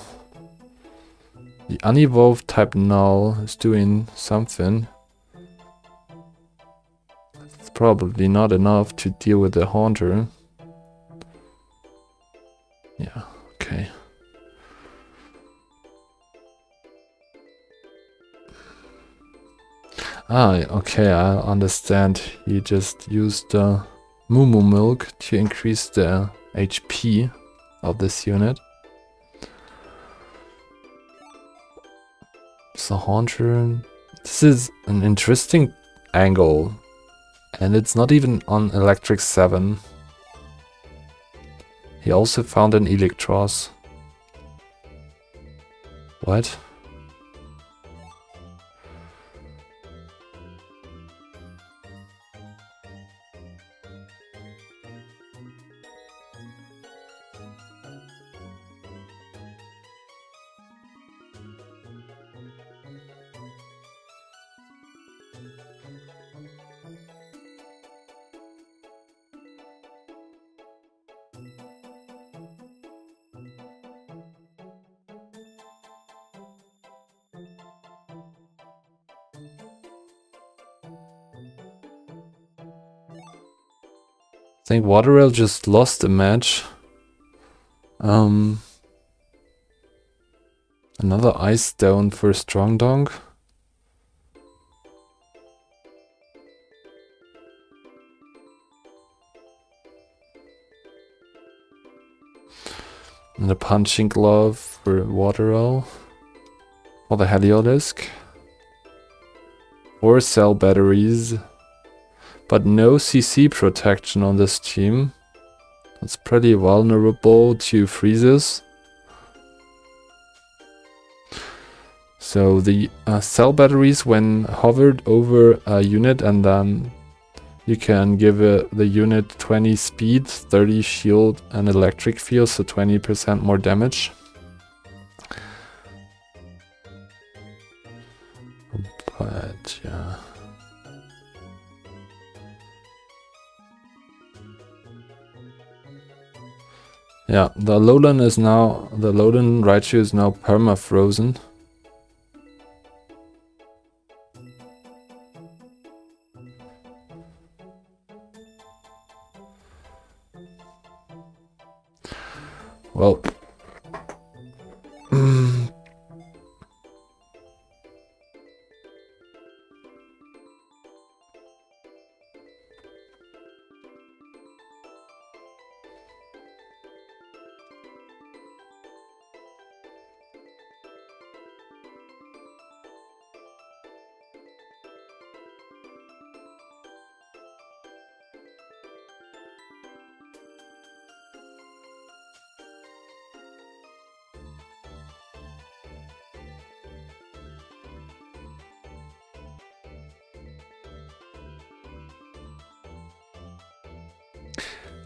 The unevolved type Null is doing something. It's probably not enough to deal with the Haunter. Yeah, okay. Ah, okay, I understand. He just used the Moo Moo Milk to increase the HP of this unit. So Haunter, this is an interesting angle, and it's not even on Electric 7. He also found an Electros. What? I think Waterrail just lost the match. Another Ice Stone for Strong Dong. And a Punching Glove for Waterell. Or the Heliolisk. 4 cell batteries. But no CC protection on this team. It's pretty vulnerable to freezes. So the cell batteries, when hovered over a unit, and then you can give the unit 20 speed, 30 shield, and electric field, so 20% more damage. But yeah. Yeah, the Alolan Raichu is now perma-frozen. Well,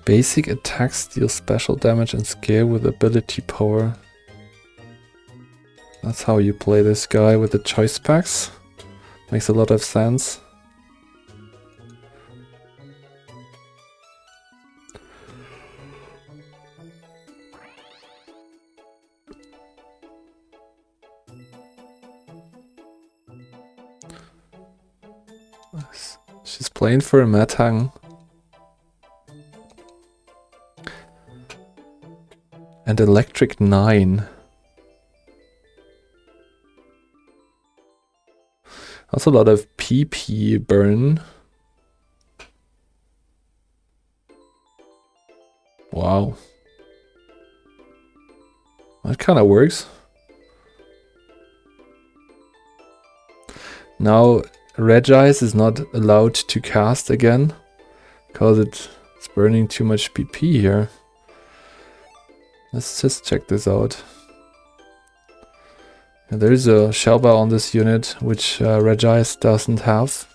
basic attacks deal special damage and scale with ability power. That's how you play this guy with the choice packs. Makes a lot of sense. She's playing for a Metang. And Electric 9. Also a lot of PP burn. Wow. That kind of works. Now Regice is not allowed to cast again because it's burning too much PP here. Let's just check this out. And there is a Shelba on this unit, which Regice doesn't have.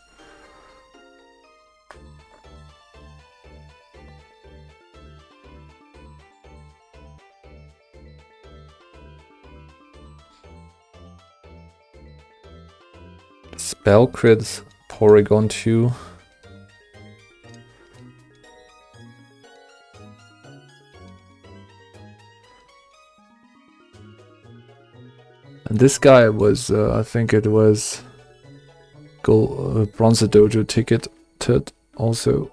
Spell crits, Porygon 2. And this guy was, I think it was Bronze Dojo ticketed also.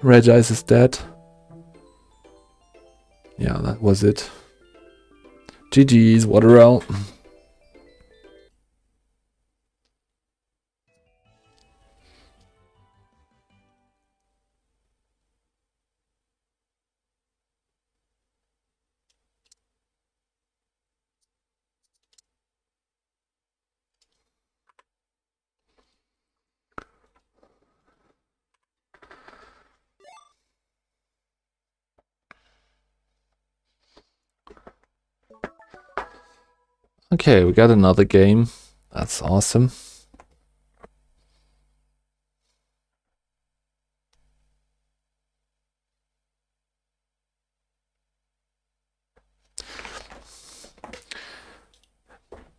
Regice is dead. Yeah, that was it. GG's, Waterell. Okay, we got another game. That's awesome.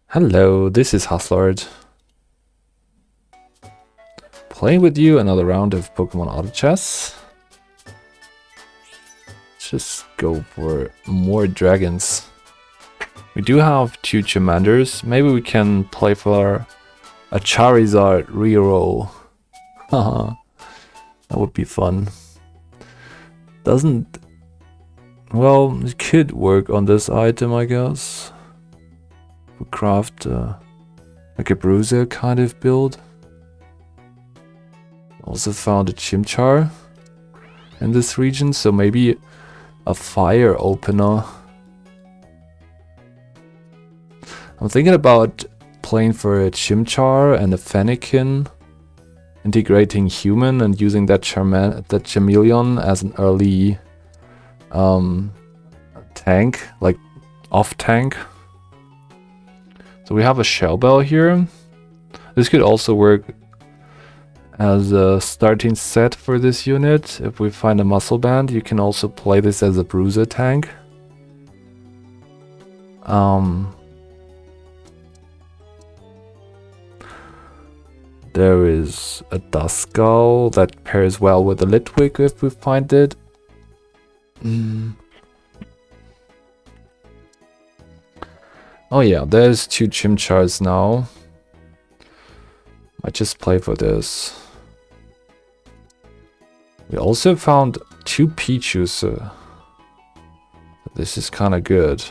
Hello, this is Haslord. Playing with you another round of Pokemon Auto Chess. Just go for more dragons. We do have 2 Charmanders. Maybe we can play for A Charizard reroll. Haha. That would be fun. Doesn't... Well, it could work on this item, I guess. We craft like a bruiser kind of build. Also found a Chimchar in this region, so maybe a fire opener. I'm thinking about playing for a Chimchar and a Fennekin, integrating human and using that Charmeleon as an early tank, like off tank. So we have a Shellbell here. This could also work as a starting set for this unit. If we find a Muscle Band, you can also play this as a bruiser tank. There is a Duskull that pairs well with the Litwick if we find it. Oh yeah, there's 2 Chimchars now. I just play for this. We also found 2 Pichus. This is kind of good.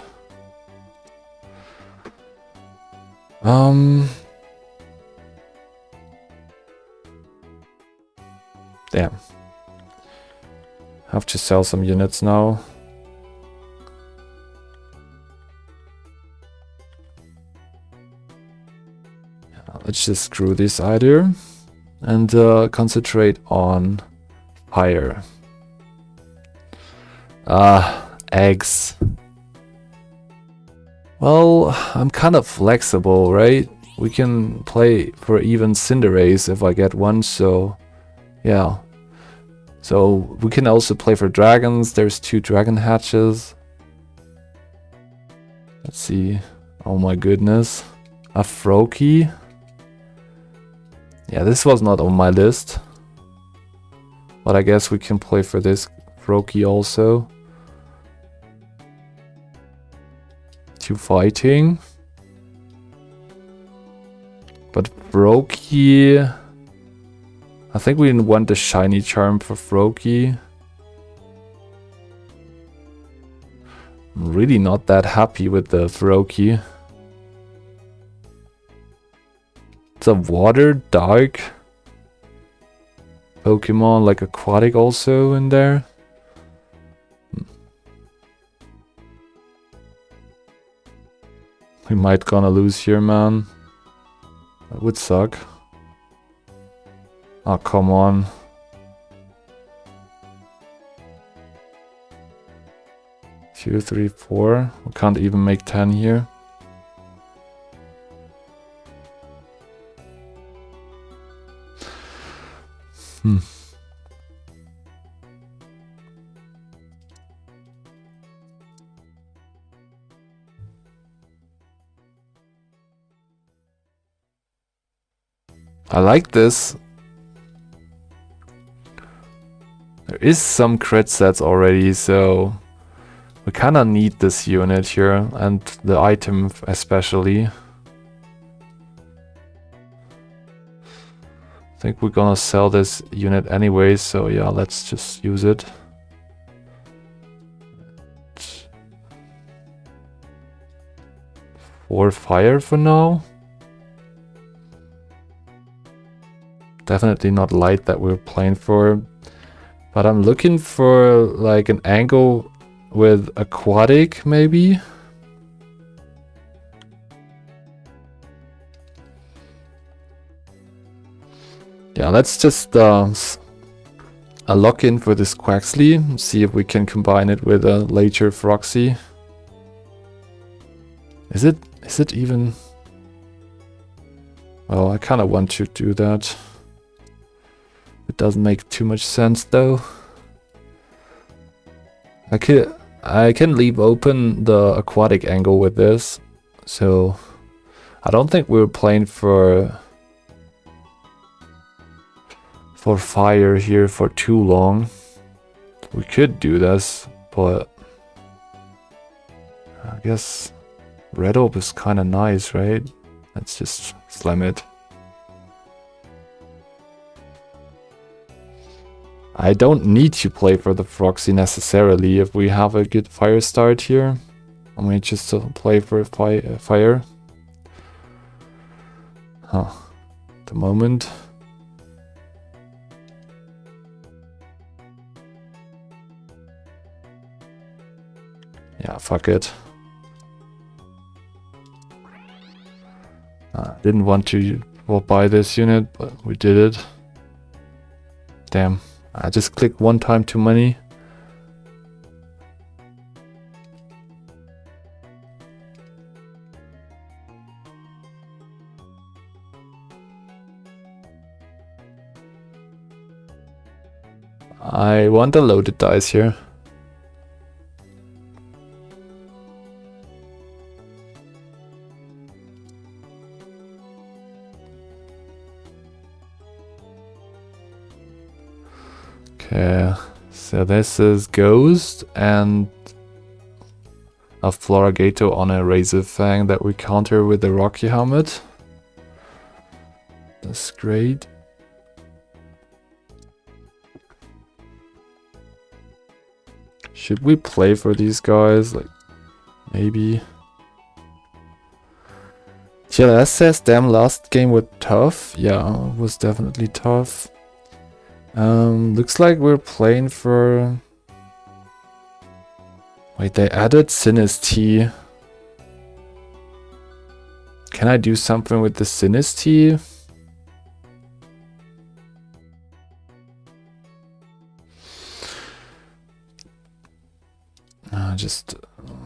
Damn. Have to sell some units now. Let's just screw this idea and concentrate on fire. Eggs. Well, I'm kind of flexible, right? We can play for even Cinderace if I get one, so yeah. So we can also play for dragons. There's 2 dragon hatches. Let's see. Oh my goodness. A Froakie. Yeah, this was not on my list. But I guess we can play for this Froakie also. 2 fighting. But Froakie... I think we want the shiny charm for Froakie. I'm really not that happy with the Froakie. It's a water dark Pokemon, like aquatic also in there. We might gonna lose here, man. That would suck. Oh, come on. Two, three, four. We can't even make 10 here. I like this. There is some crit sets already, so we kinda need this unit here, and the item especially. I think we're gonna sell this unit anyway, so yeah, let's just use it. For fire for now. Definitely not light that we're playing for. But I'm looking for like an angle with aquatic maybe. Yeah, let's just lock in for this Quaxly and see if we can combine it with a later Froxy. Is it even? Well, I kind of want to do that. It doesn't make too much sense though. I can leave open the aquatic angle with this, so I don't think we're playing for fire here for too long. We could do this, but I guess Red Orb is kind of nice, right? Let's just slam it. I don't need to play for the Froxy necessarily if we have a good fire start here. I mean, just to play for fire. Huh. At the moment. Yeah, fuck it. Didn't want to buy this unit, but we did it. Damn. I just clicked one time too many. I want a loaded dice here. Okay, so this is Ghost and a Floragato on a Razor Fang that we counter with the Rocky Helmet. That's great. Should we play for these guys? Like, maybe. GLS says, damn, last game was tough. Yeah, it was definitely tough. Looks like we're playing for... Wait, they added Sinistea. Can I do something with the Sinistea?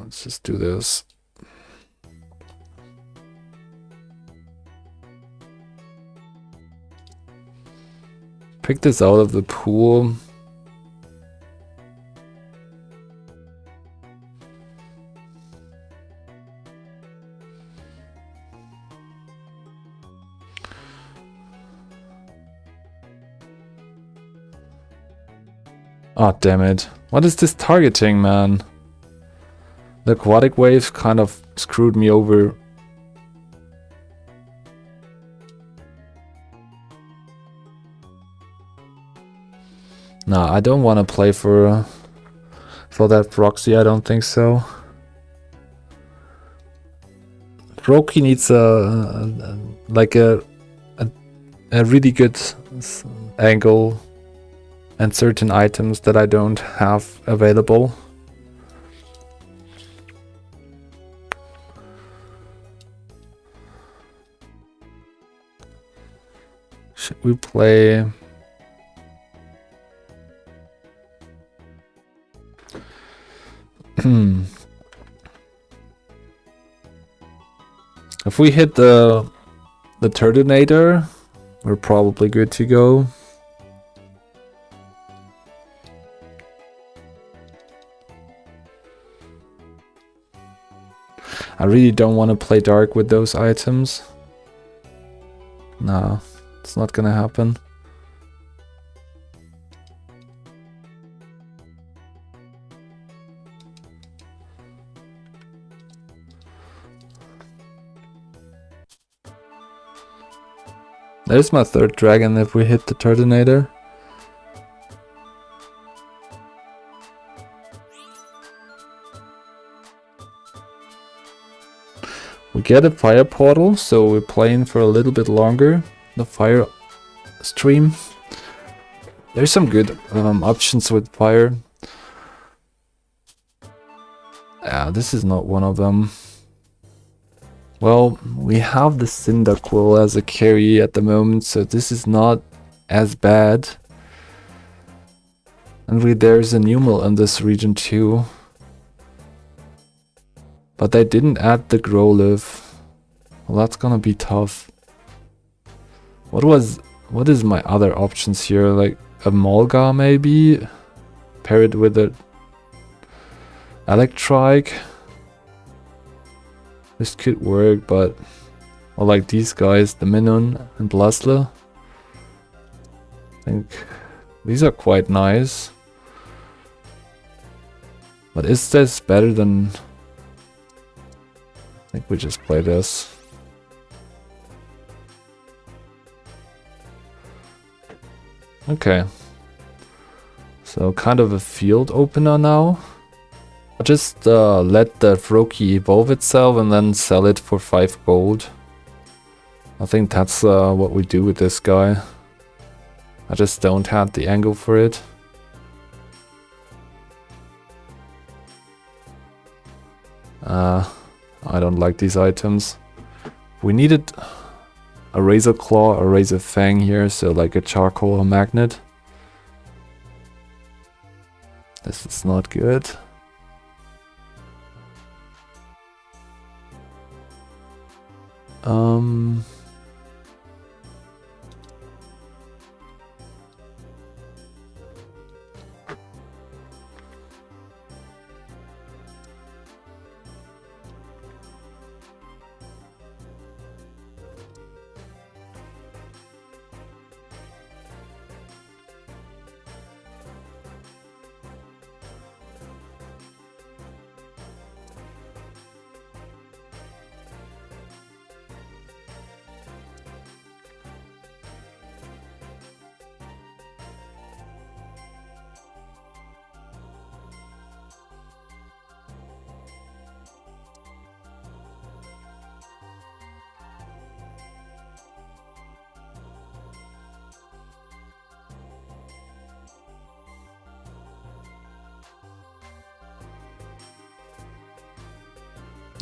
Let's just do this. Pick this out of the pool. Oh, damn it. What is this targeting, man? The aquatic waves kind of screwed me over. No, I don't want to play for that Froxy, I don't think so. Froakie needs a really good angle and certain items that I don't have available. Should we play... If we hit the Turtonator, we're probably good to go. I really don't want to play dark with those items. No, it's not gonna happen. There's my third dragon if we hit the Turtonator. We get a fire portal, so we're playing for a little bit longer. The fire stream. There's some good options with fire. Yeah, this is not one of them. Well, we have the Cyndaquil as a carry at the moment, so this is not as bad. And there's a Numel in this region too. But they didn't add the Growlithe. Well, that's gonna be tough. What is my other options here? Like a Molga maybe? Pair it with a Electrike. This could work, but I like these guys, the Minun and Blasla. I think these are quite nice. But is this better than... I think we just play this. Okay. So kind of a field opener now. I'll just let the Froakie evolve itself and then sell it for 5 gold. I think that's what we do with this guy. I just don't have the angle for it. I don't like these items. We needed a Razor Claw, a Razor Fang here, so like a charcoal or magnet. This is not good.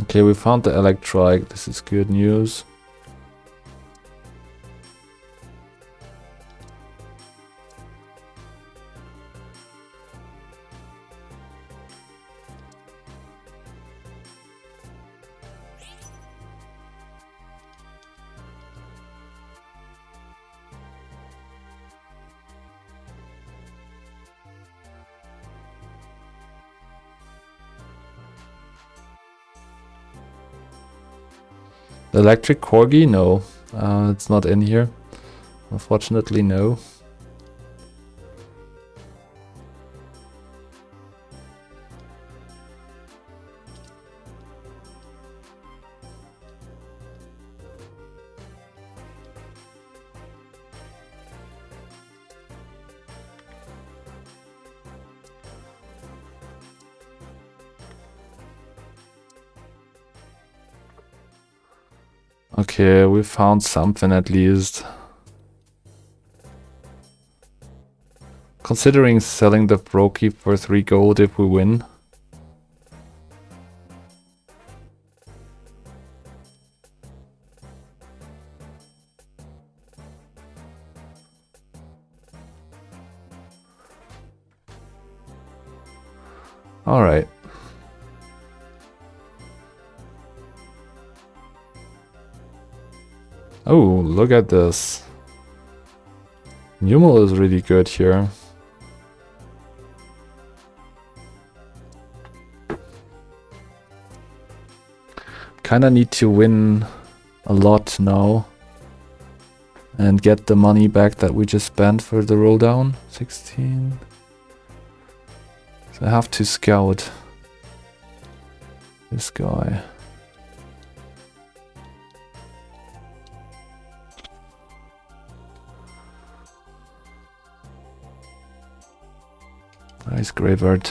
Okay, we found the Electrike. This is good news. The Electric Corgi? No, it's not in here. Unfortunately, no. Okay, we found something at least. Considering selling the Froakie for 3 gold if we win. Alright. Oh, look at this. Numel is really good here. Kinda need to win a lot now. And get the money back that we just spent for the roll down. 16. So I have to scout this guy. Nice Graveyard.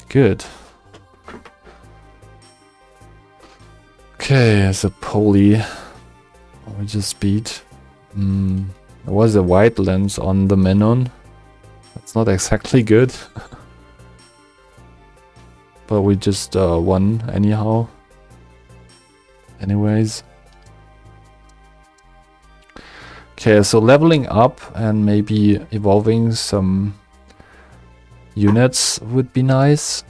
Good. Okay, as a Poly, we just beat. There was a white lens on the Menon. That's not exactly good. But we just won anyhow. Anyways. Okay, so leveling up and maybe evolving some units would be nice.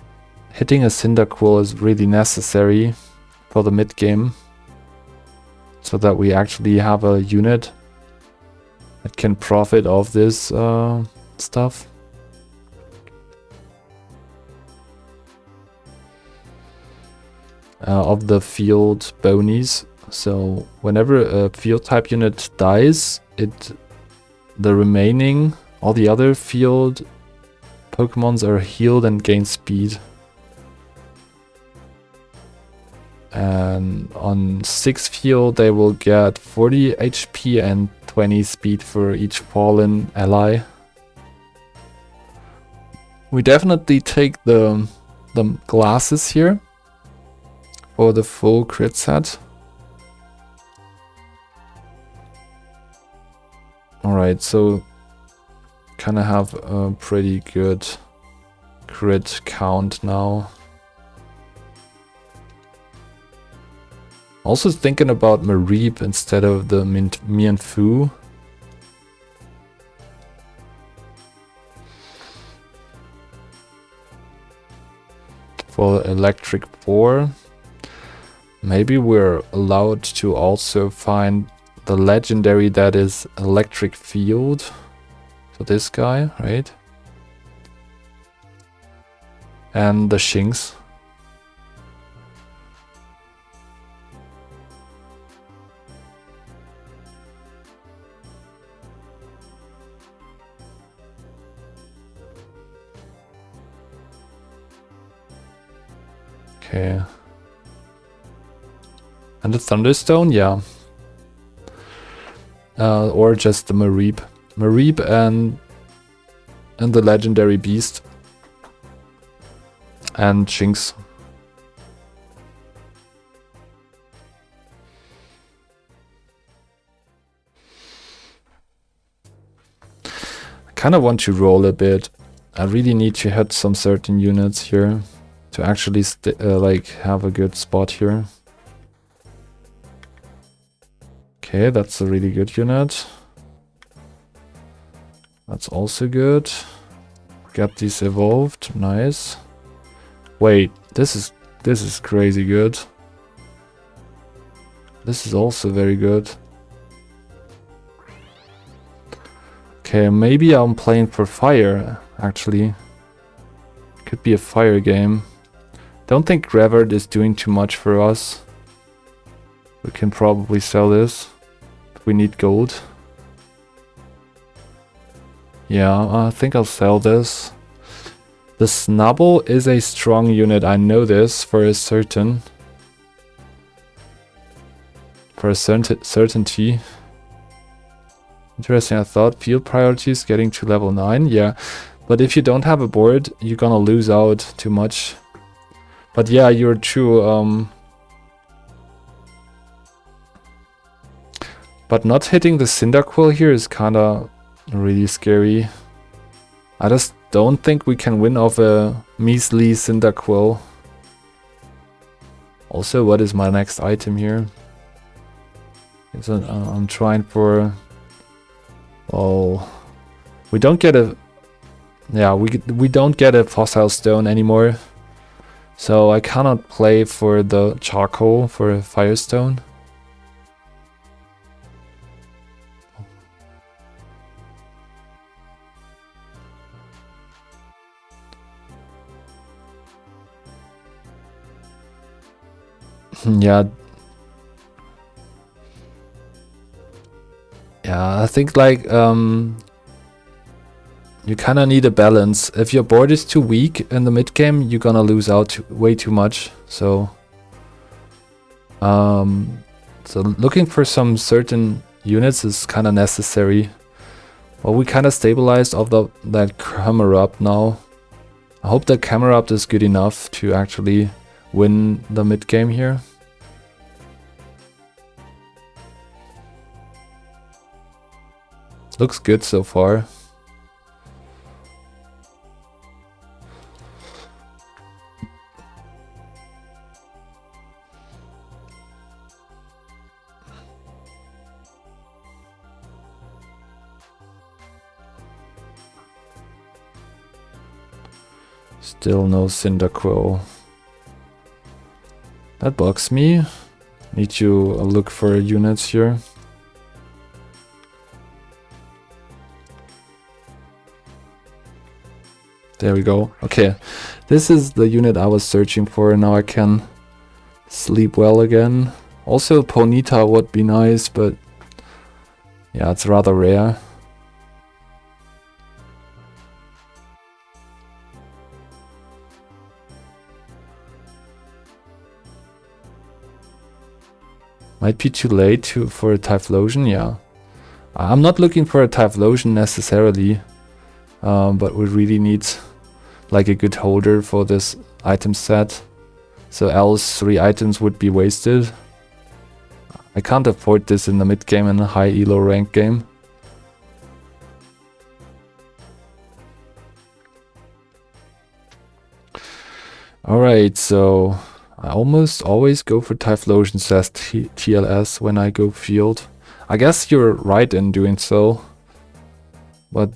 Hitting a Cyndaquil is really necessary for the mid game. So that we actually have a unit that can profit off this stuff. Of the field bonies. So whenever a field type unit dies, the remaining, all the other field Pokemons are healed and gain speed. And on 6th field they will get 40 HP and 20 speed for each fallen ally. We definitely take the glasses here for the full crit set. Alright, so kind of have a pretty good crit count now. Also thinking about Mareep instead of the Mienfoo. For Electric 4. Maybe we're allowed to also find the legendary that is Electric Field. So this guy, right? And the Shinx. Okay. And the Thunderstone, yeah. Or just the Mareep. Mareep and the legendary beast. And Shinx. I kind of want to roll a bit. I really need to hit some certain units here to actually like have a good spot here. Okay, that's a really good unit. That's also good. Get these evolved, nice. Wait, this is crazy good. This is also very good. Okay, maybe I'm playing for fire, actually. Could be a fire game. Don't think Revert is doing too much for us. We can probably sell this. We need gold. Yeah, I think I'll sell this. The Snubble is a strong unit, I know this for a certain. For a certainty. Interesting, I thought field priorities getting to level 9, yeah. But if you don't have a board, you're gonna lose out too much. But yeah, you're true. But not hitting the Cyndaquil here is kinda really scary. I just don't think we can win off a measly Cyndaquil. Also, what is my next item here? I'm trying for... Oh, we don't get a... Yeah, we don't get a Fossil Stone anymore. So I cannot play for the Charcoal for a Firestone. Yeah. Yeah, I think like you kind of need a balance. If your board is too weak in the mid game, you're gonna lose out way too much. So looking for some certain units is kind of necessary. Well, we kind of stabilized off that Camerupt now. I hope that Camerupt is good enough to actually win the mid game here. Looks good so far. Still no Cyndaquil. That bugs me. Need to look for units here. There we go. Okay, this is the unit I was searching for. Now I can sleep well again. Also, Ponyta would be nice, but yeah, it's rather rare. Might be too late for a Typhlosion, yeah. I'm not looking for a Typhlosion necessarily, but we really need like a good holder for this item set. So else 3 items would be wasted. I can't afford this in the mid game and a high elo rank game. Alright, so I almost always go for Typhlosion, says TLS when I go field. I guess you're right in doing so. But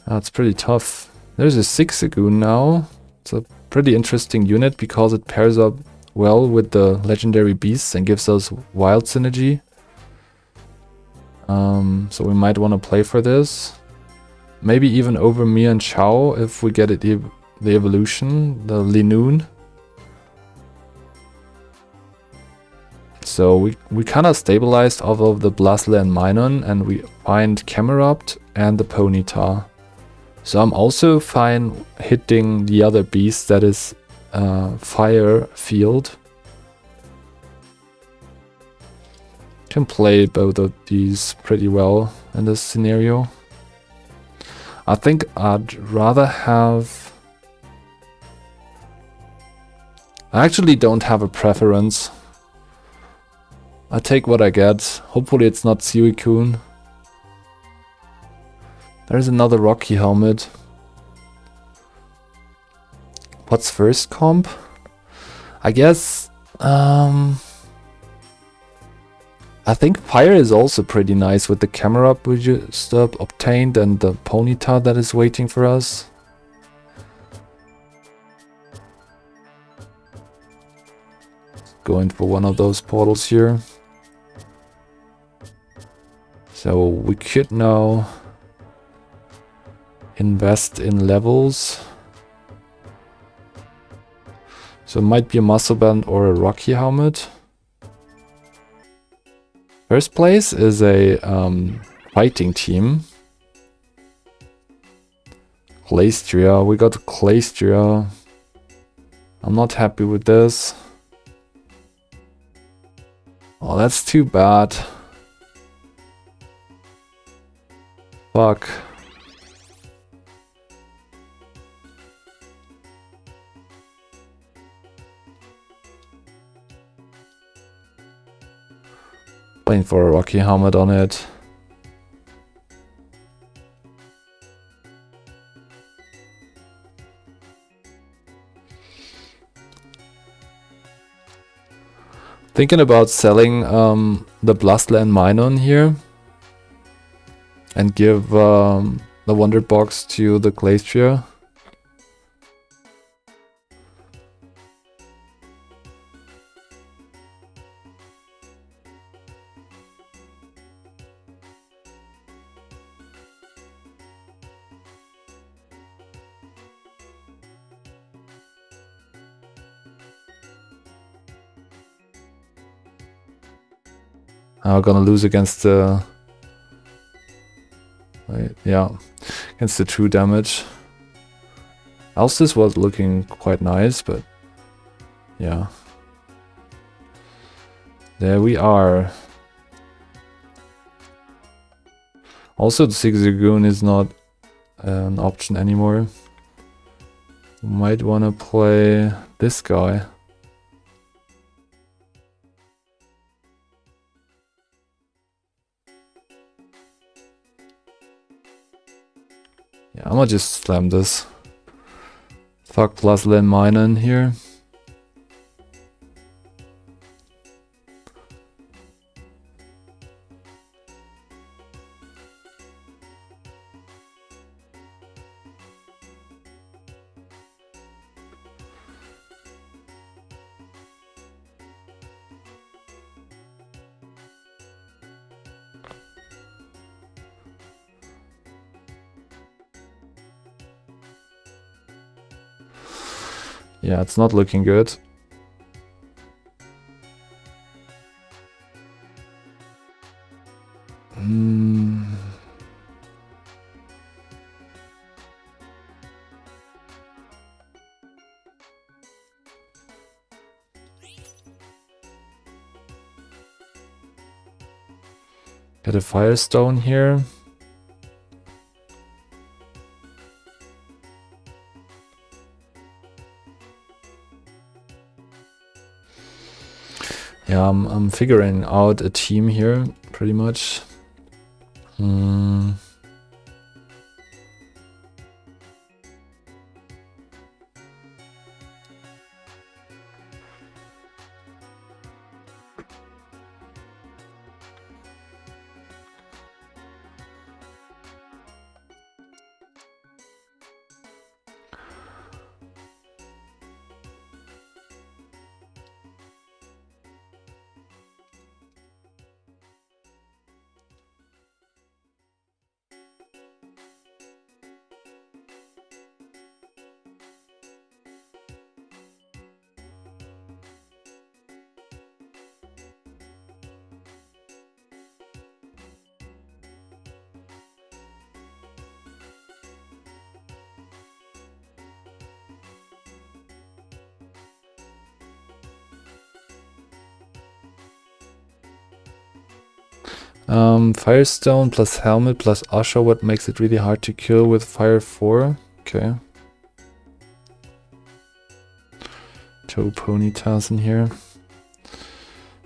that's pretty tough. There's a Zigzagoon now. It's a pretty interesting unit because it pairs up well with the legendary beasts and gives us wild synergy. So we might want to play for this. Maybe even over Mienshao if we get it the evolution, the Linoon. So we kind of stabilized off of the Blaziken and Minun, and we find Camerupt and the Ponyta. So I'm also fine hitting the other beast that is Fire Field. Can play both of these pretty well in this scenario. I think I'd rather have... I actually don't have a preference. I take what I get. Hopefully it's not Suicune. There's another Rocky Helmet. What's first comp? I guess... I think Fire is also pretty nice with the Camerupt we just obtained and the Ponyta that is waiting for us. Going for one of those portals here. So we could now invest in levels. So it might be a Muscle Band or a Rocky Helmet. First place is a fighting team. Glastrier, we got Glastrier. I'm not happy with this. Oh, that's too bad. Fuck. Playing for a Rocky Helmet on it. Thinking about selling the Blaziken and Minun here. And give the Wonder Box to the Glastrier. I'm gonna lose against the... yeah, against the true damage. Else this was looking quite nice, but yeah. There we are. Also the Zigzagoon is not an option anymore. Might wanna play this guy. Yeah, I'm gonna just slam this. Fuck Blaziken Minun here. Yeah, it's not looking good. Get a Firestone here. Yeah, I'm figuring out a team here, pretty much. Firestone plus Helmet plus Usher, what makes it really hard to kill with Fire 4. Okay. 2 Ponytas in here.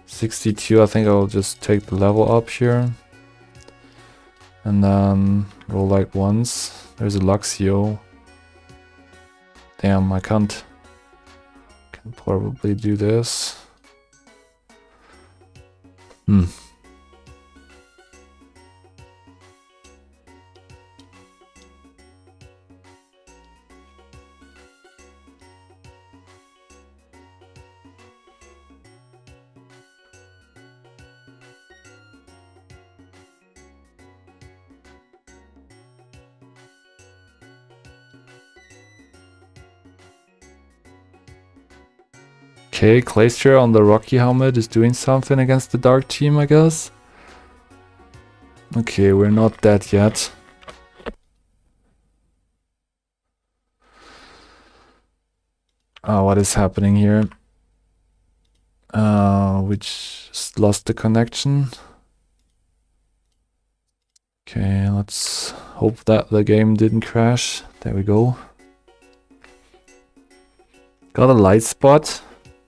62, I think I'll just take the level up here. And then roll like once. There's a Luxio. Damn, I can't. Can probably do this. Okay, Glacier on the Rocky Helmet is doing something against the Dark team, I guess. Okay, we're not dead yet. What is happening here? We just lost the connection. Okay, let's hope that the game didn't crash. There we go. Got a light spot.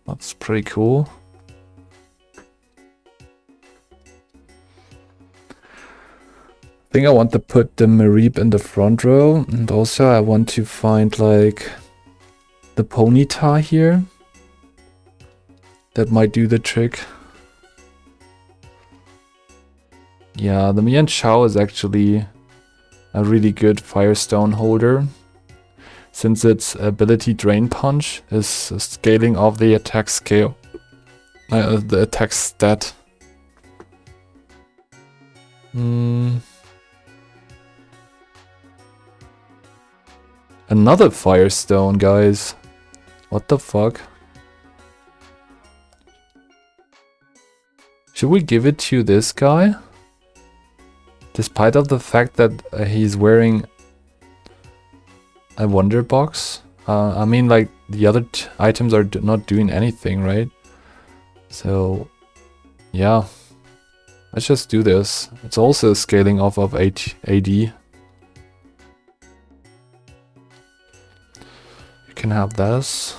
That's pretty cool. I think I want to put the Mareep in the front row, and also I want to find like the Ponyta here. That might do the trick. Yeah, the Mian Chao is actually a really good Firestone holder, since its ability Drain Punch is scaling off the attack scale, the attack stat. Another Firestone, guys. What the fuck? Should we give it to this guy? Despite of the fact that he's wearing a Wonder Box? I mean, like, the other items are not doing anything, right? So, yeah. Let's just do this. It's also scaling off of AD. You can have this.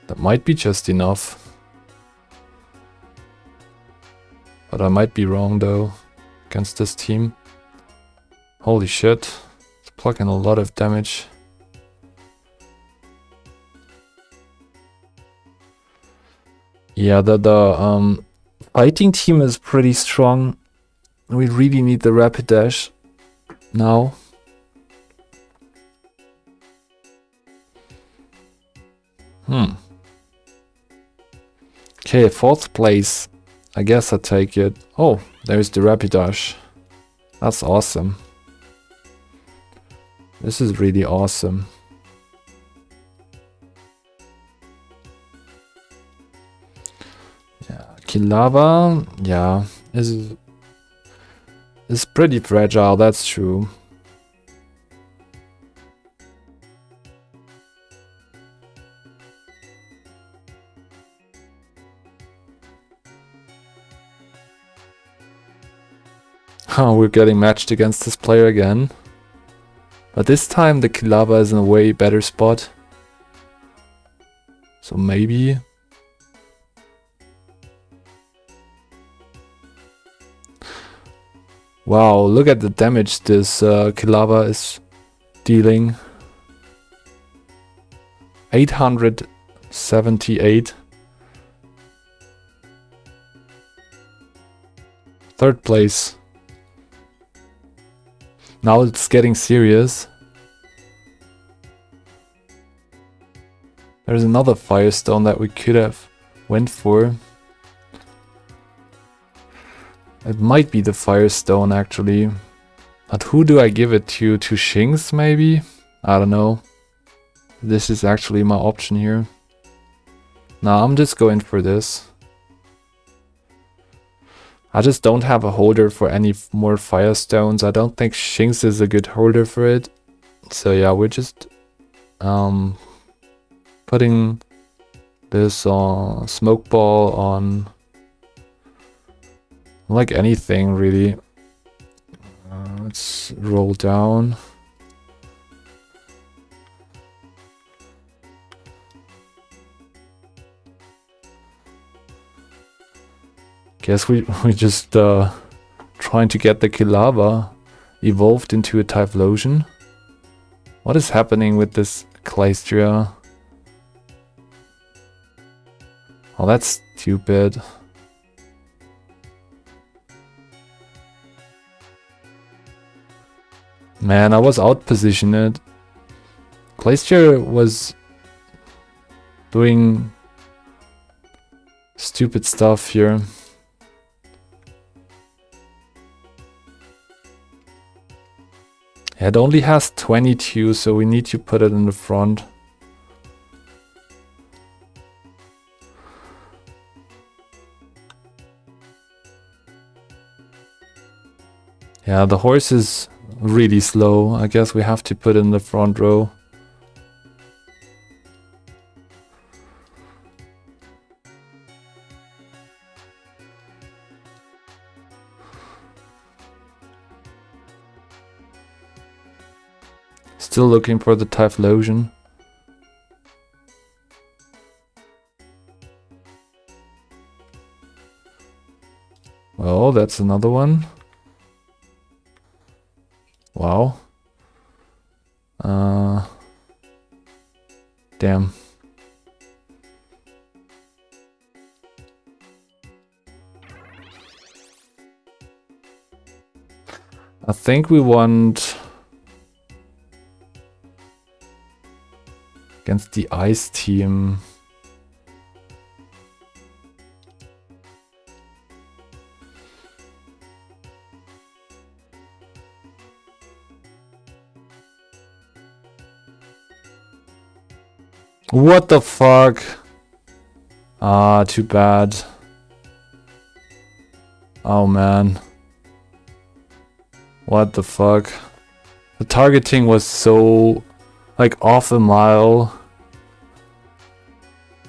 That might be just enough. But I might be wrong though, against this team. Holy shit, it's plucking a lot of damage. Yeah, the fighting team is pretty strong. We really need the Rapidash now. Okay, 4th place. I guess I take it. Oh, there's the Rapidash. That's awesome. This is really awesome. Yeah, Kilava, yeah, is pretty fragile, that's true. Oh, we're getting matched against this player again. But this time the Kilava is in a way better spot. So maybe... Wow, look at the damage this Kilava is dealing. 878. Third place. Now it's getting serious. There's another Firestone that we could have went for. It might be the Firestone actually. But who do I give it to? To Shinx maybe? I don't know. This is actually my option here. Nah, I'm just going for this. I just don't have a holder for any more Firestones. I don't think Shinx is a good holder for it. So yeah, we're just putting this Smoke Ball on like anything really. Let's roll down. Guess we just trying to get the Kilava evolved into a Typhlosion. What is happening with this Clystria? Oh, that's stupid. Man, I was outpositioned. Clystria was doing stupid stuff here. It only has 22, so we need to put it in the front. Yeah, the horse is really slow. I guess we have to put it in the front row. Still looking for the Typhlosion. Well, that's another one. Wow. Damn. I think we want against the ice team. What the fuck? Ah, too bad. Oh man. What the fuck? The targeting was so like off a mile.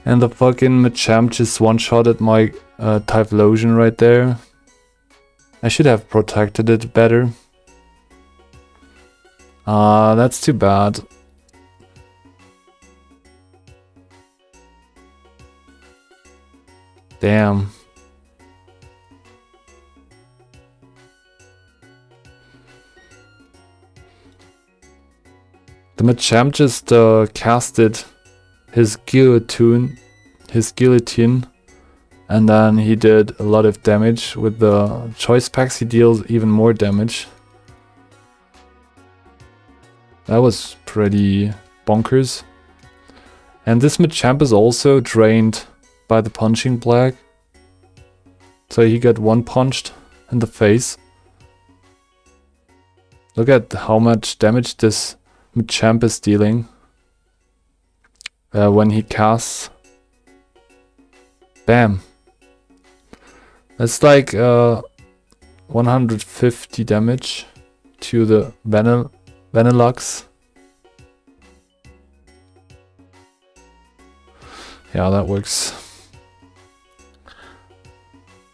And the fucking Machamp just one-shotted my Typhlosion right there. I should have protected it better. That's too bad. Damn. The Machamp just casted his guillotine, and then he did a lot of damage. With the choice packs he deals even more damage. That was pretty bonkers. And this Machamp is also drained by the Punching Black. So he got one punched in the face. Look at how much damage this Machamp is dealing when he casts. Bam. That's like 150 damage to the Vanillux. Yeah, that works.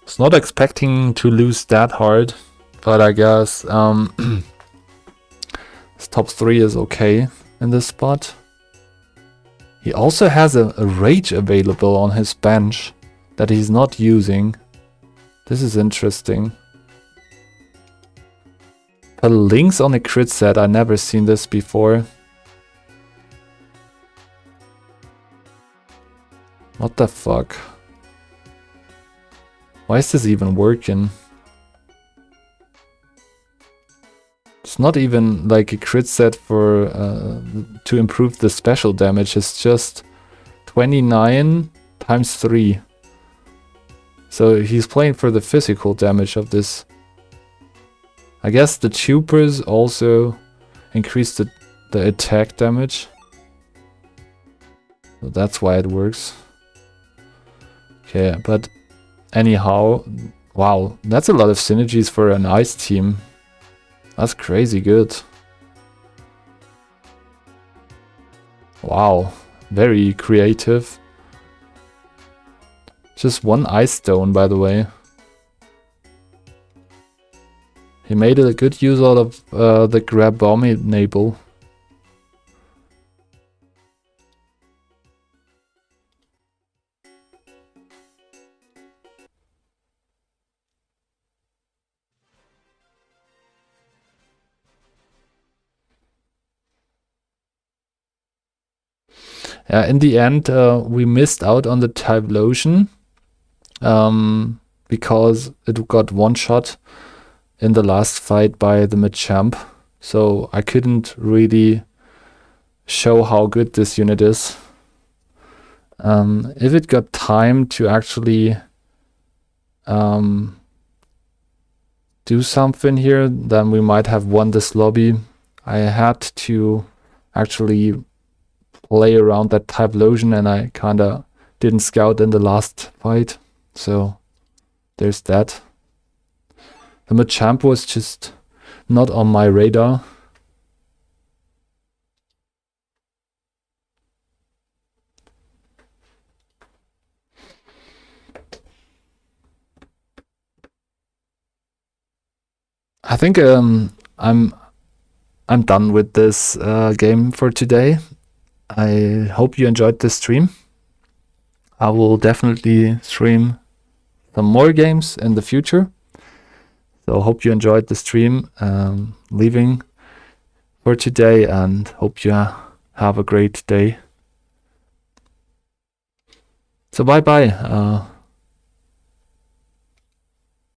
Was not expecting to lose that hard. But I guess his top 3 is okay in this spot. He also has a rage available on his bench that he's not using. This is interesting. Put links on a crit set, I never seen this before. What the fuck? Why is this even working? It's not even like a crit set for to improve the special damage. It's just 29 times 3. So he's playing for the physical damage of this. I guess the tubers also increase the attack damage. So that's why it works. Okay, but anyhow, wow, that's a lot of synergies for an ice team. That's crazy good. Wow, very creative. Just 1 ice stone, by the way. He made a good use out of the Grabominable. In the end, we missed out on the Typhlosion because it got one shot in the last fight by the Machamp. So I couldn't really show how good this unit is. If it got time to actually do something here, then we might have won this lobby. I had to actually play around that Typhlosion and I kinda didn't scout in the last fight. So there's that. The Machamp was just not on my radar. I think I'm done with this game for today. I hope you enjoyed this stream. I will definitely stream some more games in the future. So hope you enjoyed the stream. Leaving for today and hope you have a great day. So bye bye.